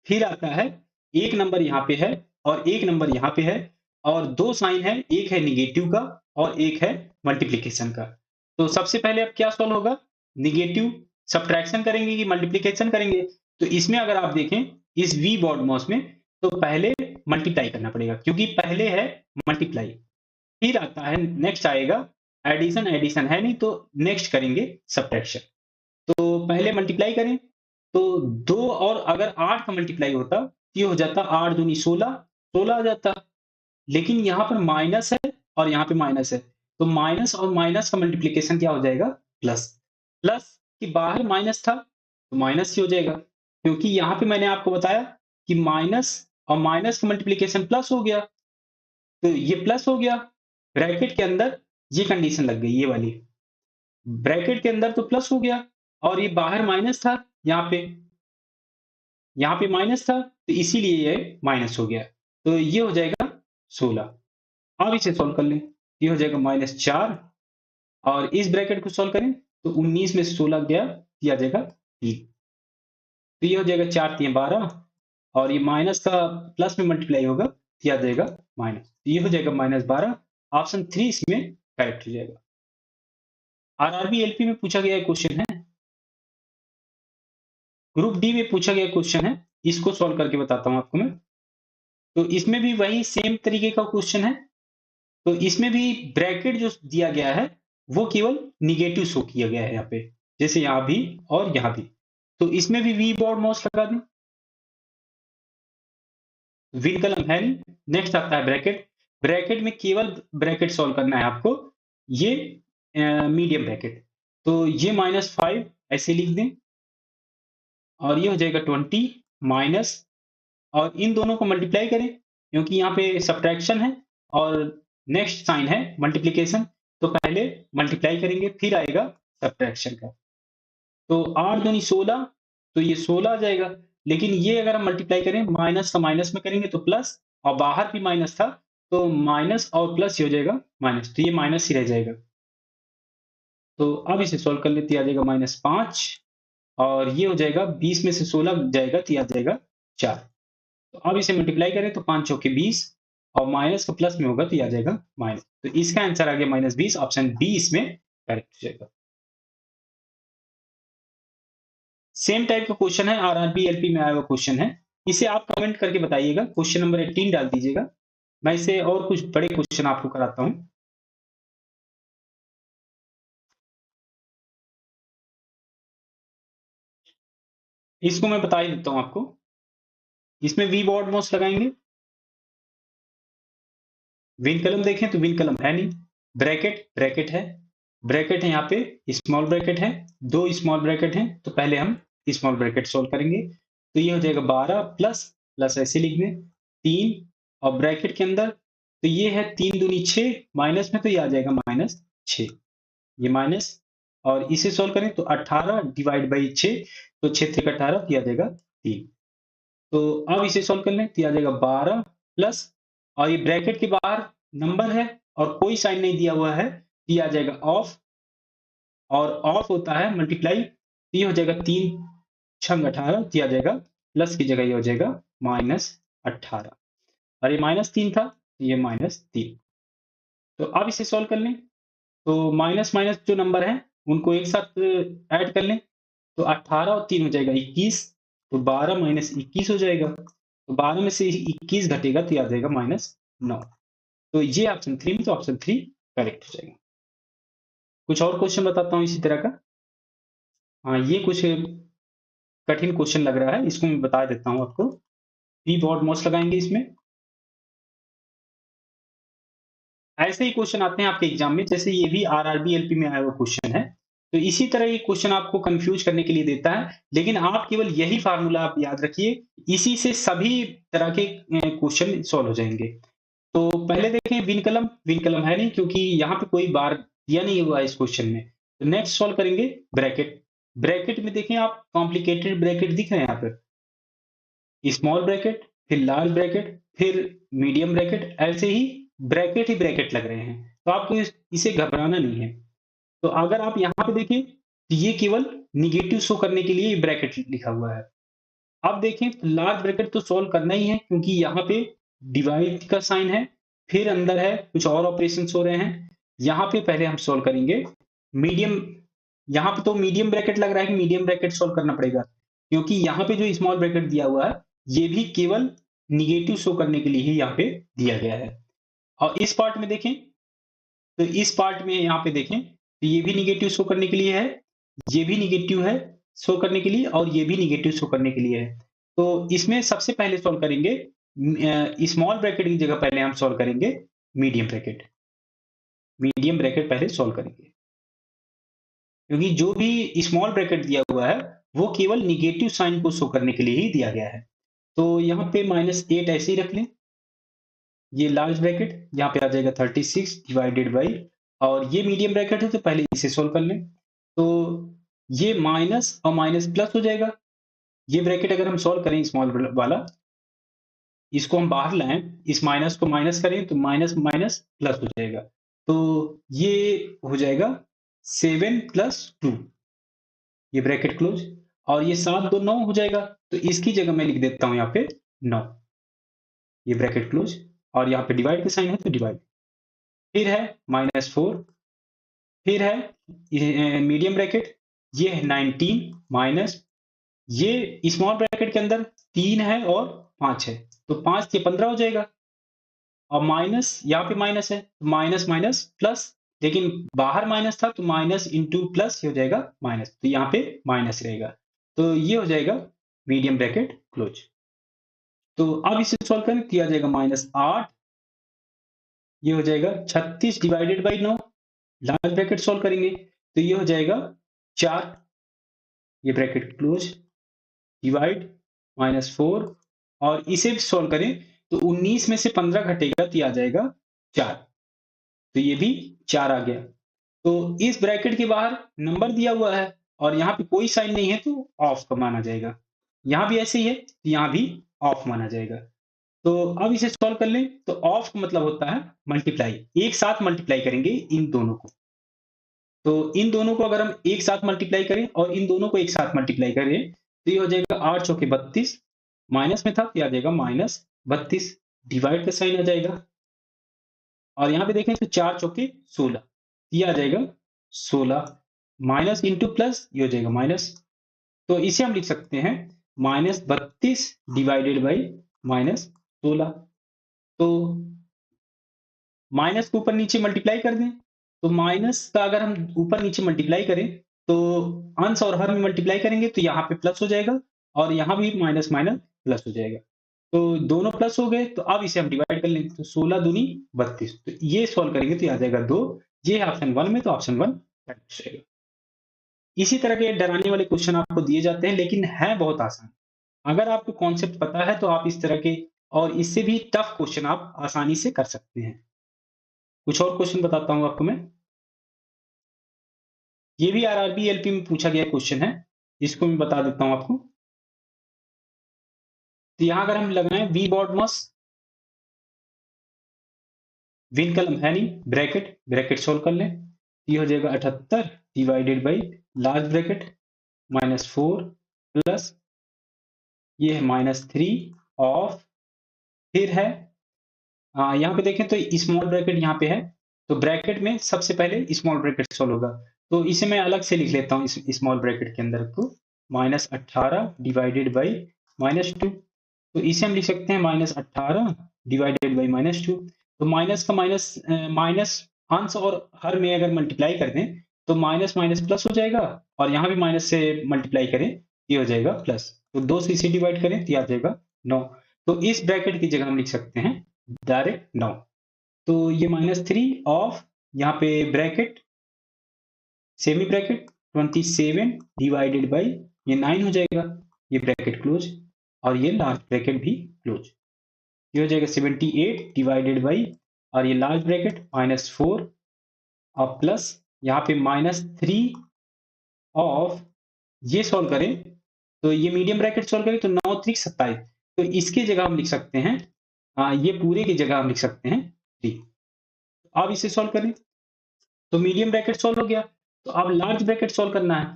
फिर आता है एक नंबर यहाँ पे है और एक नंबर यहाँ पे है, और दो साइन है, एक है निगेटिव का और एक है मल्टीप्लिकेशन का। तो सबसे पहले अब क्या सॉल्व होगा, निगेटिव सब्ट्रैक्शन करेंगे कि मल्टीप्लिकेशन करेंगे। तो इसमें अगर आप देखें इस वी बॉड मॉस में, तो पहले मल्टीप्लाई करना पड़ेगा, क्योंकि पहले है मल्टीप्लाई। फिर आता है नेक्स्ट आएगा एडिशन, एडिशन है नहीं तो नेक्स्ट करेंगे सब्ट्रैक्शन। तो पहले मल्टीप्लाई करें, तो 2 और अगर 8 का मल्टीप्लाई होता, ये हो जाता 8 दूनी 16, 16 आ जाता। लेकिन यहाँ पर माइनस है और यहाँ पे माइनस है, तो माइनस और माइनस का मल्टीप्लिकेशन क्या हो जाएगा, प्लस। प्लस कि बाहर माइनस था, तो माइनस ही हो जाएगा, क्योंकि यहाँ पे मैंने आपको बताया कि माइनस और माइनस का मल्टीप्लिकेशन प्लस हो गया, तो ये प्लस हो गया। ब्रैकेट के अंदर ये कंडीशन लग गई, ये वाली। ब्रैकेट के अंदर तो प्लस हो गया, और ये बाहर माइनस था, यहाँ पे माइनस था, तो इसीलिए ये माइनस हो गया। तो ये हो जाएगा 16। अब इसे सॉल्व कर लें, ये हो जाएगा -4, और इस ब्रैकेट को सॉल्व करें तो 19 में से 16 गया, ये आ जाएगा 3। तो ये हो जाएगा 4 3 12, और ये माइनस का प्लस में मल्टीप्लाई होगा, ये आ जाएगा माइनस। तो ये हो जाएगा -12। ऑप्शन 3 इसमें करेक्ट हो जाएगा। आरआरबी एलपी में पूछा गया क्वेश्चन है, ग्रुप डी में पूछा गया क्वेश्चन है, इसको सॉल्व करके बताता हूँ आपको मैं। तो इसमें भी वही सेम तरीके का क्वेश्चन है। तो इसमें भी ब्रैकेट जो दिया गया है, वो केवल निगेटिव शो किया गया है यहाँ पे, जैसे यहाँ भी और यहाँ भी। तो इसमें भी वी बॉड माउस लगा दें, विन कलम है नहीं। नेक्स्ट आता है ब्रैकेट। ब्रैकेट में केवल ब्रैकेट सॉल्व करना है आपको, ये मीडियम ब्रैकेट। तो ये -5 ऐसे लिख दें, और ये हो जाएगा 20 माइनस, और इन दोनों को मल्टीप्लाई करें, क्योंकि यहाँ पे सब्ट्रैक्शन है और नेक्स्ट साइन है मल्टीप्लिकेशन। तो पहले मल्टीप्लाई करेंगे, फिर आएगा सब्ट्रैक्शन का। तो 8 दूनी 16, तो ये 16 आ जाएगा। लेकिन ये अगर हम मल्टीप्लाई करें, माइनस का माइनस में करेंगे तो प्लस, और बाहर भी माइनस था, तो माइनस और प्लस ही हो जाएगा माइनस, तो ये माइनस ही रह जाएगा। तो अब इसे सोल्व कर लेते, आ जाएगा -5, और ये हो जाएगा 20 में से 16 जाएगा, तो ये आ जाएगा 4। तो अब इसे मल्टीप्लाई करें तो 5 चौके 20, और माइनस का प्लस में होगा तो ये आ जाएगा माइनस। तो इसका आंसर आ गया -20, ऑप्शन बी इसमें करेक्ट हो जाएगा। सेम टाइप का क्वेश्चन है, आरआरबी एलपी में आया हुआ क्वेश्चन है। इसे आप कमेंट करके बताइएगा, क्वेश्चन नंबर 18 डाल दीजिएगा। मैं इसे और कुछ बड़े क्वेश्चन आपको कराता हूँ। इसको मैं बता ही देता हूँ आपको। इसमें वी बॉड माउस लगाएंगे, विन कलम देखें तो विन कलम है नहीं, ब्रैकेट ब्रैकेट है, ब्रैकेट है यहाँ पे, स्मॉल ब्रैकेट है, दो स्मॉल ब्रैकेट हैं, तो पहले हम स्मॉल ब्रैकेट सोल्व करेंगे। तो ये हो जाएगा 12 प्लस, प्लस ऐसे लिख दें 3, और ब्रैकेट के अंदर तो ये है 3 दूनी 6, माइनस में तो ये आ जाएगा -6, ये माइनस, और इसे सोल्व करें तो 18 डिवाइड बाई 6, तो 6 3 18, ये आ जाएगा 3। तो अब इसे सोल्व कर लें, तो ये आ जाएगा 12 प्लस, और ये ब्रैकेट के बाहर नंबर है और कोई साइन नहीं दिया हुआ है, तो ये आ जाएगा ऑफ, और ऑफ होता है मल्टीप्लाई, तो ये हो जाएगा 3 छंग 18, तो ये आ जाएगा प्लस की जगह ये हो जाएगा -18, और ये -3 था, तो ये -3। तो अब इसे सोल्व कर लें, तो माइनस माइनस जो नंबर है उनको एक साथ ऐड कर लें, तो 18 और 3 हो जाएगा 21, तो 12 माइनस 21 हो जाएगा, तो 12 में से 21 घटेगा तो ये आ जाएगा -9। तो ये ऑप्शन 3 में, तो ऑप्शन 3 करेक्ट हो जाएगा। कुछ और क्वेश्चन बताता हूँ इसी तरह का। हाँ, ये कुछ कठिन क्वेश्चन लग रहा है, इसको मैं बता देता हूँ आपको। पी बॉड मॉस लगाएंगे इसमें, ऐसे ही क्वेश्चन आते हैं आपके एग्जाम में, जैसे ये भी आरआरबी एलपी में आया हुआ क्वेश्चन है। तो इसी तरह ये क्वेश्चन आपको कंफ्यूज करने के लिए देता है, लेकिन आप केवल यही फार्मूला आप याद रखिए, इसी से सभी तरह के क्वेश्चन सॉल्व हो जाएंगे। तो पहले देखें विनकलम, विनकलम है नहीं क्योंकि यहाँ पे कोई बार दिया नहीं हुआ है इस क्वेश्चन में। तो नेक्स्ट सॉल्व करेंगे ब्रैकेट। ब्रैकेट में देखें आप कॉम्प्लिकेटेड ब्रैकेट दिख रहे हैं यहाँ पे, स्मॉल ब्रैकेट, फिर लार्ज ब्रैकेट, फिर मीडियम ब्रैकेट, ऐसे ही ब्रैकेट लग रहे हैं। तो आपको इसे घबराना नहीं है। तो अगर आप यहाँ पे देखें तो ये केवल निगेटिव शो करने के लिए ब्रैकेट लिखा हुआ है। अब देखें तो लार्ज ब्रैकेट तो सॉल्व करना ही है क्योंकि यहाँ पे डिवाइड का साइन है, फिर अंदर है कुछ और ऑपरेशंस हो रहे हैं। यहाँ पे पहले हम सॉल्व करेंगे मीडियम। यहाँ पे तो मीडियम ब्रैकेट लग रहा है कि मीडियम ब्रैकेट सॉल्व करना पड़ेगा, क्योंकि यहाँ पे जो स्मॉल ब्रैकेट दिया हुआ है ये भी केवल निगेटिव शो करने के लिए ही यहाँ पे दिया गया है। और इस पार्ट में देखें तो इस पार्ट में यहाँ पे देखें तो ये भी निगेटिव शो करने के लिए है, ये भी निगेटिव है शो करने के लिए, और ये भी निगेटिव शो करने के लिए है। तो इसमें सबसे पहले सॉल्व करेंगे स्मॉल ब्रैकेट की जगह पहले हम सॉल्व करेंगे मीडियम ब्रैकेट। मीडियम ब्रैकेट पहले सॉल्व करेंगे क्योंकि जो भी स्मॉल ब्रैकेट दिया हुआ है वो केवल निगेटिव साइन को शो करने के लिए ही दिया गया है। तो यहाँ पे -8 ऐसे ही रख लें। ये लार्ज ब्रैकेट यहाँ पे आ जाएगा 36 डिवाइडेड बाई, और ये मीडियम ब्रैकेट है तो पहले इसे सोल्व कर लें। तो ये माइनस और माइनस प्लस हो जाएगा। ये ब्रैकेट अगर हम सोल्व करें स्मॉल वाला, इसको हम बाहर लाएं, इस माइनस को माइनस करें तो माइनस माइनस प्लस हो जाएगा। तो ये हो जाएगा 7 + 2, ये ब्रैकेट क्लोज। और ये 7 2 9 हो जाएगा, तो इसकी जगह मैं लिख देता हूं यहाँ पे 9, ये ब्रैकेट क्लोज। और यहाँ पे डिवाइड का साइन है तो डिवाइड। फिर है -4, फिर है मीडियम ब्रैकेट, ये है 19 माइनस, ये स्मॉल ब्रैकेट के अंदर 3 है और 5 है, तो 5 से 15 हो जाएगा। और माइनस यहाँ पे माइनस है, माइनस माइनस प्लस, लेकिन बाहर माइनस था तो माइनस इंटू प्लस हो जाएगा माइनस, तो यहाँ पे माइनस रहेगा। तो ये हो जाएगा मीडियम ब्रैकेट क्लोज। तो अब इसे सॉल्व करें, किया जाएगा -8, ये हो जाएगा 36 divided by 9। Large bracket solve करेंगे तो ये हो जाएगा 4, ये ब्रैकेट क्लोज, डिवाइड -4, और इसे भी सॉल्व करें तो 19 में से 15 घटेगा तो ये आ जाएगा 4, तो ये भी 4 आ गया। तो इस ब्रैकेट के बाहर नंबर दिया हुआ है और यहाँ पे कोई साइन नहीं है तो ऑफ का माना जाएगा। यहाँ भी ऐसे ही है तो यहाँ भी ऑफ माना जाएगा। तो अब इसे सॉल्व कर लें तो ऑफ का मतलब होता है मल्टीप्लाई, एक साथ मल्टीप्लाई करेंगे इन दोनों को। तो इन दोनों को अगर हम एक साथ मल्टीप्लाई करें और इन दोनों को एक साथ मल्टीप्लाई करें तो ये हो जाएगा 8 चौके 32, माइनस में था तो ये आ जाएगा -32, डिवाइड का साइन आ जाएगा। और यहाँ पे देखें तो 4 चौके 16, ये आ जाएगा 16, माइनस इंटू प्लस ये हो जाएगा माइनस। तो इसे हम लिख सकते हैं -32 डिवाइडेड बाई -16। तो माइनस को ऊपर नीचे मल्टीप्लाई कर दें, तो माइनस का अगर हम ऊपर नीचे मल्टीप्लाई करें तो अंश और हर में मल्टीप्लाई करेंगे तो यहाँ पे प्लस हो जाएगा, और यहाँ भी माइनस माइनस प्लस हो जाएगा। तो दोनों प्लस हो गए, तो अब इसे हम डिवाइड कर लेंगे तो 16 दूनी 32, तो ये सॉल्व करेंगे तो ये आ जाएगा 2। ये है ऑप्शन 1 में, तो ऑप्शन 1 करेक्ट रहेगा। इसी तरह के डराने वाले क्वेश्चन आपको दिए जाते हैं लेकिन है बहुत आसान। अगर आपको कॉन्सेप्ट पता है तो आप इस तरह के और इससे भी टफ क्वेश्चन आप आसानी से कर सकते हैं। कुछ और क्वेश्चन बताता हूँ आपको मैं। ये भी आरआरबी एलपी में पूछा गया क्वेश्चन है, इसको मैं बता देता हूँ आपको। तो यहाँ अगर हम लगाएं वी बॉड मस, विन कलम है नहीं, ब्रैकेट, ब्रैकेट सोल्व कर लें, ये हो जाएगा 78 divided by large bracket -4 plus, ये है -3 ऑफ, फिर है यहाँ पे देखें तो स्मॉल ब्रैकेट यहाँ पे है, तो ब्रैकेट में सबसे पहले स्मॉल ब्रैकेट सोल्व होगा, तो इसे मैं अलग से लिख लेता हूँ इस स्मॉल ब्रैकेट के अंदर को, -18 डिवाइडेड बाई -2। तो इसे हम लिख सकते हैं -18 डिवाइडेड बाई -2। तो माइनस का माइनस माइनस अंश और हर में अगर मल्टीप्लाई कर दें तो माइनस माइनस प्लस हो जाएगा, और यहाँ भी माइनस से मल्टीप्लाई करें ये हो जाएगा प्लस, तो 2 से इसे डिवाइड करें तो ये आ जाएगा 9। तो इस ब्रैकेट की जगह हम लिख सकते हैं डायरेक्ट 9। तो ये -3 ऑफ यहाँ पे bracket semi bracket 27 divided by ये 9 हो जाएगा, ये ब्रैकेट क्लोज और ये लार्ज ब्रैकेट भी क्लोज। ये हो जाएगा 78 डिवाइडेड बाई और ये लार्ज ब्रैकेट -4 और प्लस यहाँ पे -3 ऑफ ये सॉल्व करें तो ये मीडियम ब्रैकेट सॉल्व करें तो 9 3 27, तो इसकी जगह हम लिख सकते हैं ये पूरे की जगह हम लिख सकते हैं 3। अब इसे सॉल्व करें तो मीडियम ब्रैकेट सॉल्व हो गया, तो अब लार्ज ब्रैकेट सॉल्व करना है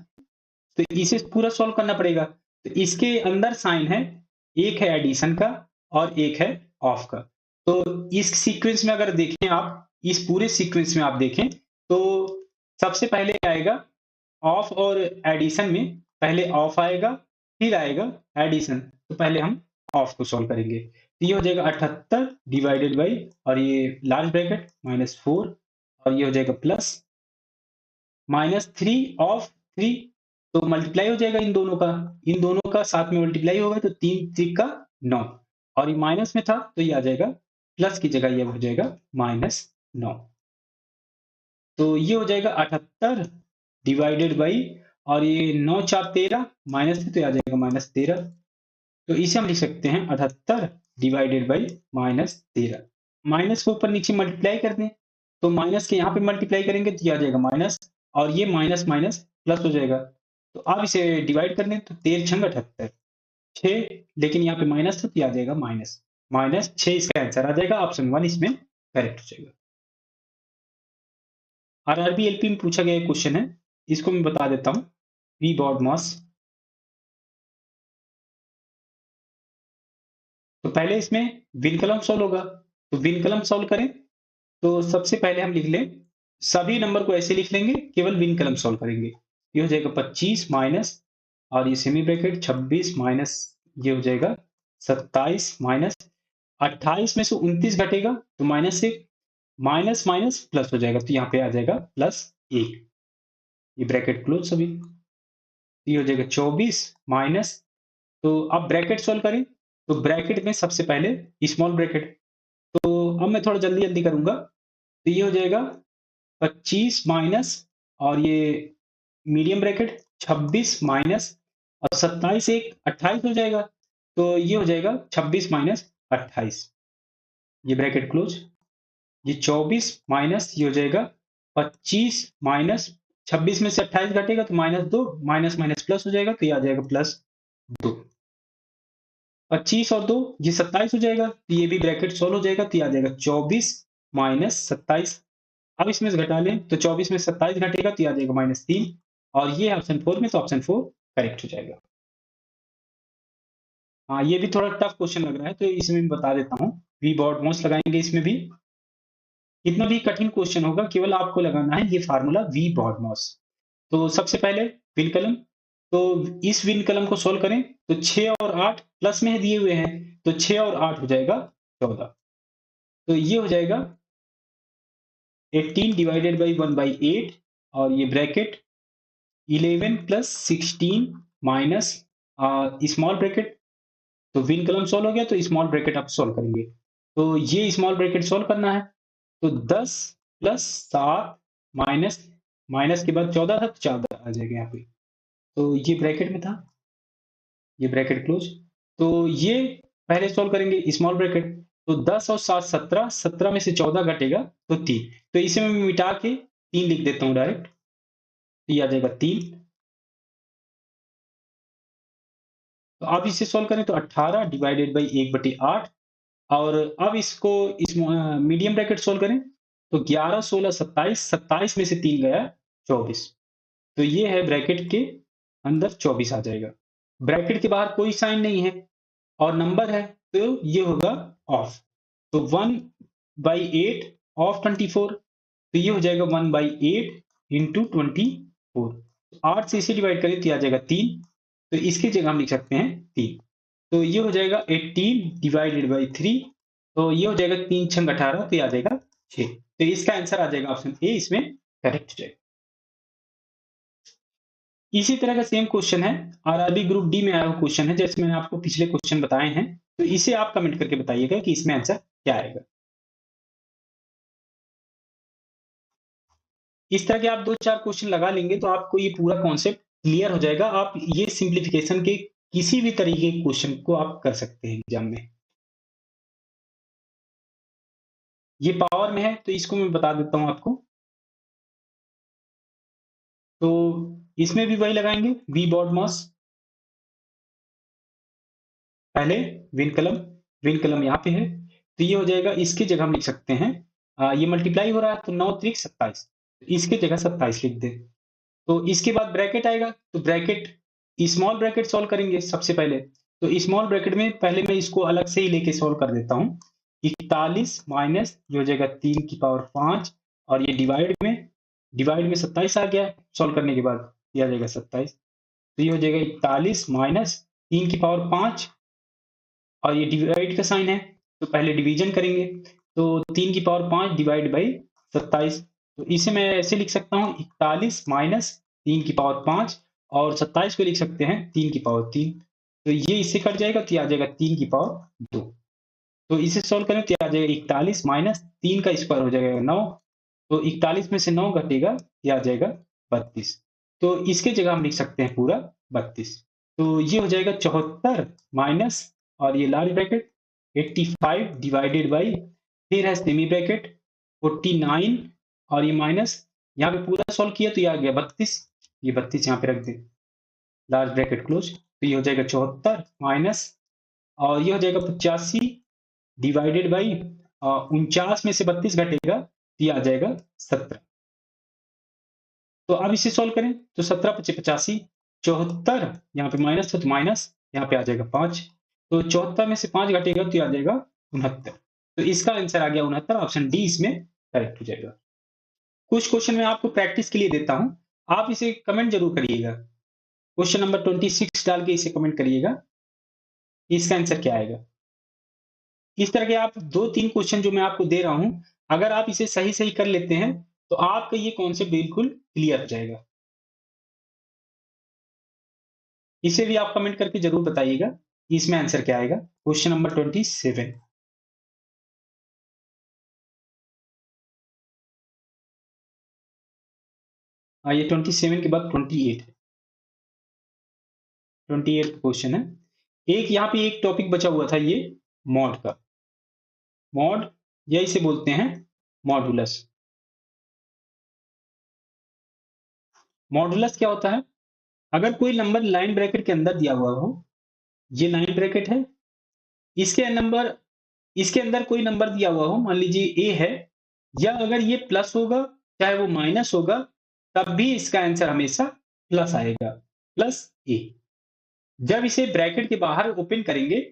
तो इसे पूरा सॉल्व करना पड़ेगा। तो इसके अंदर साइन है, एक है एडिशन का और एक है ऑफ का। तो इस सीक्वेंस में अगर देखें आप, इस पूरे सीक्वेंस में आप देखें तो सबसे पहले आएगा ऑफ और एडिशन में पहले ऑफ आएगा फिर आएगा एडिशन, तो पहले हम ऑफ को सॉल्व करेंगे। तो ये हो जाएगा 78 डिवाइडेड बाई और ये लार्ज ब्रैकेट -4 और ये हो जाएगा प्लस -3 ऑफ 3, तो मल्टीप्लाई हो जाएगा इन दोनों का साथ में मल्टीप्लाई होगा तो 3 3 का 9 और ये माइनस में था तो ये आ जाएगा प्लस की जगह ये हो जाएगा -9। तो ये हो जाएगा 78 डिवाइडेड बाई और ये 9 4 13 माइनस है तो ये आ जाएगा -13। तो इसे हम लिख सकते हैं 78 डिवाइडेड बाई -13। माइनस को ऊपर नीचे मल्टीप्लाई कर दें तो माइनस के यहाँ पे मल्टीप्लाई करेंगे तो ये आ जाएगा माइनस और ये माइनस माइनस प्लस हो जाएगा। तो अब इसे डिवाइड कर दें तो 13 छंग 78 6, लेकिन यहाँ पे माइनस था तो ये आ जाएगा -6 इसका आंसर आ जाएगा, ऑप्शन 1 इसमें करेक्ट हो जाएगा। आरआरबी एलपी में पूछा गया क्वेश्चन है, इसको मैं बता देता हूँ। वी बॉड मॉस, तो पहले इसमें विनकलम सॉल्व होगा, तो विनकलम सॉल्व करें तो सबसे पहले हम लिख लें, सभी नंबर को ऐसे लिख लेंगे, केवल विनकलम सॉल्व करेंगे। ये हो जाएगा 25 माइनस और ये सेमी ब्रैकेट 26 माइनस ये हो जाएगा 27 माइनस 28 में से 29 घटेगा तो -1 माइनस माइनस प्लस हो जाएगा तो यहाँ पे आ जाएगा +1, ये ब्रैकेट क्लोज सभी। ये हो जाएगा 24 माइनस, तो अब ब्रैकेट सॉल्व करें तो ब्रैकेट में सबसे पहले स्मॉल ब्रैकेट, तो अब मैं थोड़ा जल्दी जल्दी करूंगा तो ये हो जाएगा 25 माइनस और ये मीडियम ब्रैकेट 26 माइनस और 27 एक 28 हो जाएगा, तो ये हो जाएगा 26 माइनस 28, ये ब्रैकेट क्लोज। ये 24 माइनस ये हो जाएगा 25 माइनस 26 में से 28 घटेगा तो -2 माइनस माइनस प्लस हो जाएगा तो ये आ जाएगा +2। 25 और 2 ये 27 हो जाएगा तो ये भी ब्रैकेट सॉल्व हो जाएगा तो ये आ जाएगा 24 माइनस 27। अब इसमें से घटा लें तो 24 में 27 घटेगा तो ये आ जाएगा -3 और ये ऑप्शन 4 में, तो ऑप्शन 4 करेक्ट हो जाएगा। हाँ, ये भी थोड़ा टफ क्वेश्चन लग रहा है तो इसमें मैं बता देता हूँ। वी बॉड मॉस लगाएंगे इसमें भी, इतना भी कठिन क्वेश्चन होगा, केवल आपको लगाना है ये फार्मूला वी बॉड मॉस। तो सबसे पहले विनकलम, तो इस विनकलम को सोल्व करें तो 6 और 8 प्लस में दिए हुए हैं तो 6 और 8 हो जाएगा 14, तो ये हो जाएगा 18 डिवाइडेड बाई 1/8 और ये bracket 11 plus 16 minus small bracket, तो विनकलम सॉल्व हो गया तो स्मॉल ब्रैकेट आप सॉल्व करेंगे, तो ये स्मॉल ब्रैकेट सॉल्व करना है तो 10 प्लस 7 माइनस माइनस के बाद 14 था तो 14 आ जाएगा यहाँ पे, तो ये ब्रैकेट में था, ये ब्रैकेट क्लोज। तो ये पहले सॉल्व करेंगे स्मॉल ब्रैकेट, तो 10 और 7 17, 17 में से 14 घटेगा तो 3, तो इसे मैं मिटा के 3 लिख देता हूँ डायरेक्ट, ये आ जाएगा 3। तो अब इसे सॉल्व करें तो 18 डिवाइडेड बाई 1/8 और अब इसको इस मीडियम ब्रैकेट सॉल्व करें तो 11 16 27, 27 में से 3 गया 24, तो ये है ब्रैकेट के अंदर 24 आ जाएगा। ब्रैकेट के बाहर कोई साइन नहीं है और नंबर है तो ये होगा ऑफ, तो 1/8 ऑफ 24, तो ये हो जाएगा 1/8 इंटू 24, 8 से इसे डिवाइड करें तो ये आ जाएगा 3, तो इसकी जगह हम लिख सकते हैं 3, तो ये हो जाएगा 18 डिवाइडेड बाई 3, तो ये हो जाएगा 3 छंग 18 तो ये आ जाएगा 6, तो इसका आंसर आ जाएगा ऑप्शन ए इसमें करेक्ट हो जाएगा। इसी तरह का सेम क्वेश्चन है, आरआरबी ग्रुप डी में आया हुआ क्वेश्चन है, जैसे मैंने आपको पिछले क्वेश्चन बताए हैं, तो इसे आप कमेंट करके बताइएगा कि इसमें आंसर क्या आएगा। इस तरह के आप 2-4 क्वेश्चन लगा लेंगे तो आपको ये पूरा कॉन्सेप्ट क्लियर हो जाएगा। आप ये सिंप्लीफिकेशन के किसी भी तरीके के क्वेश्चन को आप कर सकते हैं एग्जाम में। ये पावर में है तो इसको मैं बता देता हूँ आपको। तो इसमें भी वही लगाएंगे, वी बॉड मॉस। पहले विन कलम यहाँ पे है, तो ये हो जाएगा, इसकी जगह हम लिख सकते हैं ये मल्टीप्लाई हो रहा है तो 9 त्रिक 27, इसकी जगह 27 लिख दे। तो इसके बाद ब्रैकेट आएगा, तो ब्रैकेट स्मॉल ब्रैकेट सॉल्व करेंगे सबसे पहले। तो स्मॉल ब्रैकेट में पहले मैं इसको अलग से ही लेके सॉल्व कर देता हूँ। 41 माइनस ये हो जाएगा 3 की पावर 5 और ये डिवाइड में 27 आ गया सॉल्व करने के बाद, ये आ जाएगा 27। तो ये हो जाएगा 41 माइनस 3 की पावर 5 और ये डिवाइड का साइन है तो पहले डिवीजन करेंगे। तो 3 की पावर 5 डिवाइड बाई 27, तो इसे मैं ऐसे लिख सकता हूँ 41 माइनस 3 की पावर 5 और 27 को लिख सकते हैं 3 की पावर 3। तो ये इससे कट जाएगा तो ये आ जाएगा 3 की पावर 2। तो इसे सोल्व करें तो ये आ जाएगा 41 माइनस 3 का स्क्वायर हो जाएगा 9। तो 41 में से 9 घटेगा, ये आ जाएगा 32। तो इसके जगह हम लिख सकते हैं पूरा 32। तो ये हो जाएगा 74 माइनस और ये लार्ज ब्रैकेट 85 डिवाइडेड बाई, फिर है सेमी ब्रैकेट 49 और ये माइनस, यहाँ पे पूरा सॉल्व किया तो ये आ गया 32, ये 32 यहाँ पे रख दे, लार्ज ब्रैकेट क्लोज। तो ये हो जाएगा 74 माइनस और ये हो जाएगा 85 डिवाइडेड बाई 49 में से 32 घटेगा तो ये आ जाएगा 17। तो अब इसे सॉल्व करें तो 17 पचे 85, 74 यहाँ पे माइनस है तो माइनस यहाँ पे आ जाएगा 5। तो 74 में से 5 घटेगा तो ये आ जाएगा 69। तो इसका आंसर आ गया 69, ऑप्शन डी इसमें करेक्ट हो जाएगा। कुछ क्वेश्चन मैं आपको प्रैक्टिस के लिए देता हूं, आप इसे कमेंट जरूर करिएगा। क्वेश्चन नंबर 26 डाल के इसे कमेंट करिएगा, इसका आंसर क्या आएगा। इस तरह के आप 2-3 क्वेश्चन जो मैं आपको दे रहा हूं, अगर आप इसे सही सही कर लेते हैं तो आपका ये कॉन्सेप्ट बिल्कुल क्लियर हो जाएगा। इसे भी आप कमेंट करके जरूर बताइएगा इसमें आंसर क्या आएगा। Question number 27। हाँ, ये 27 के बाद 28 है, 28 क्वेश्चन है। एक यहाँ पे एक टॉपिक बचा हुआ था, ये मॉड का, मॉड या इसे बोलते हैं मॉडुलस। मॉडुलस क्या होता है, अगर कोई नंबर लाइन ब्रैकेट के अंदर दिया हुआ हो, ये लाइन ब्रैकेट है, इसके नंबर, इसके अंदर कोई नंबर दिया हुआ हो, मान लीजिए ए है, या अगर ये प्लस होगा चाहे वो माइनस होगा, तब भी इसका आंसर हमेशा प्लस आएगा, प्लस ए। जब इसे ब्रैकेट के बाहर ओपन करेंगे,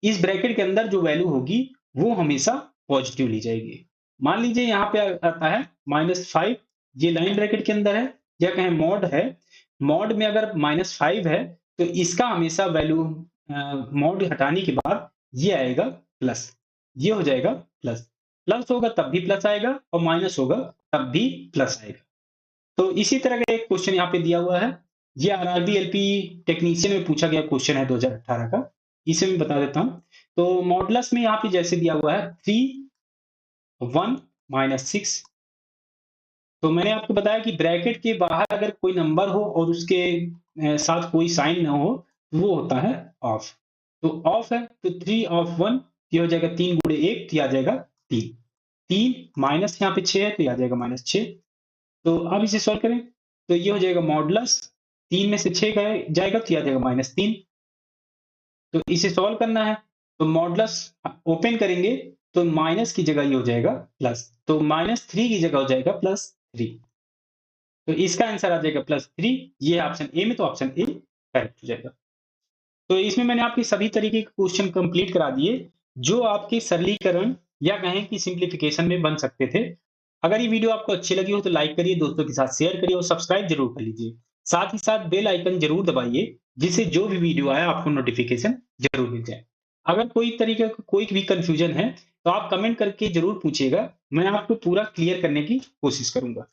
इस ब्रैकेट के अंदर जो वैल्यू होगी वो हमेशा पॉजिटिव ली जाएगी। मान लीजिए यहाँ पे आता है -5, ये लाइन ब्रैकेट के अंदर है, या कहें मॉड है, मॉड में अगर -5 है तो इसका हमेशा वैल्यू मॉड हटाने के बाद ये आएगा प्लस, ये हो जाएगा प्लस। प्लस होगा तब भी प्लस आएगा और माइनस होगा तब भी प्लस आएगा। तो इसी तरह का एक क्वेश्चन यहाँ पे दिया हुआ है, ये आरआरबी एलपी टेक्नीशियन में पूछा गया क्वेश्चन है 2018 का, इसे मैं बता देता हूँ। तो मॉडुलस में यहाँ पे जैसे दिया हुआ है 3 1 -6, तो मैंने आपको बताया कि ब्रैकेट के बाहर अगर कोई नंबर हो और उसके साथ कोई साइन ना हो तो वो होता है ऑफ। तो ऑफ है तो 3 ऑफ 1, ये हो जाएगा 3 गुणे 1 तो ये आ जाएगा 3। 3 माइनस यहाँ पे 6 है तो ये आ जाएगा -6। तो अब इसे सॉल्व करें तो ये हो जाएगा मॉडुलस 3 में से 6 जाएगा तो ये आ जाएगा -3। तो इसे सॉल्व करना है तो मॉडुलस ओपन करेंगे तो माइनस की जगह ये हो जाएगा प्लस, तो -3 की जगह हो जाएगा +3। तो इसका आंसर आ जाएगा +3, ये ऑप्शन ए में, तो ऑप्शन ए करेक्ट हो जाएगा। तो इसमें मैंने आपके सभी तरीके के क्वेश्चन कंप्लीट करा दिए जो आपके सरलीकरण या कहें कि सिंप्लीफिकेशन में बन सकते थे। अगर ये वीडियो आपको अच्छी लगी हो तो लाइक करिए, दोस्तों के साथ शेयर करिए और सब्सक्राइब जरूर कर लीजिए। साथ ही साथ बेल आइकन जरूर दबाइए जिससे जो भी वीडियो आए आपको नोटिफिकेशन जरूर मिल जाए। अगर कोई तरीके का कोई भी कंफ्यूजन है तो आप कमेंट करके जरूर पूछिएगा, मैं आपको पूरा क्लियर करने की कोशिश करूंगा।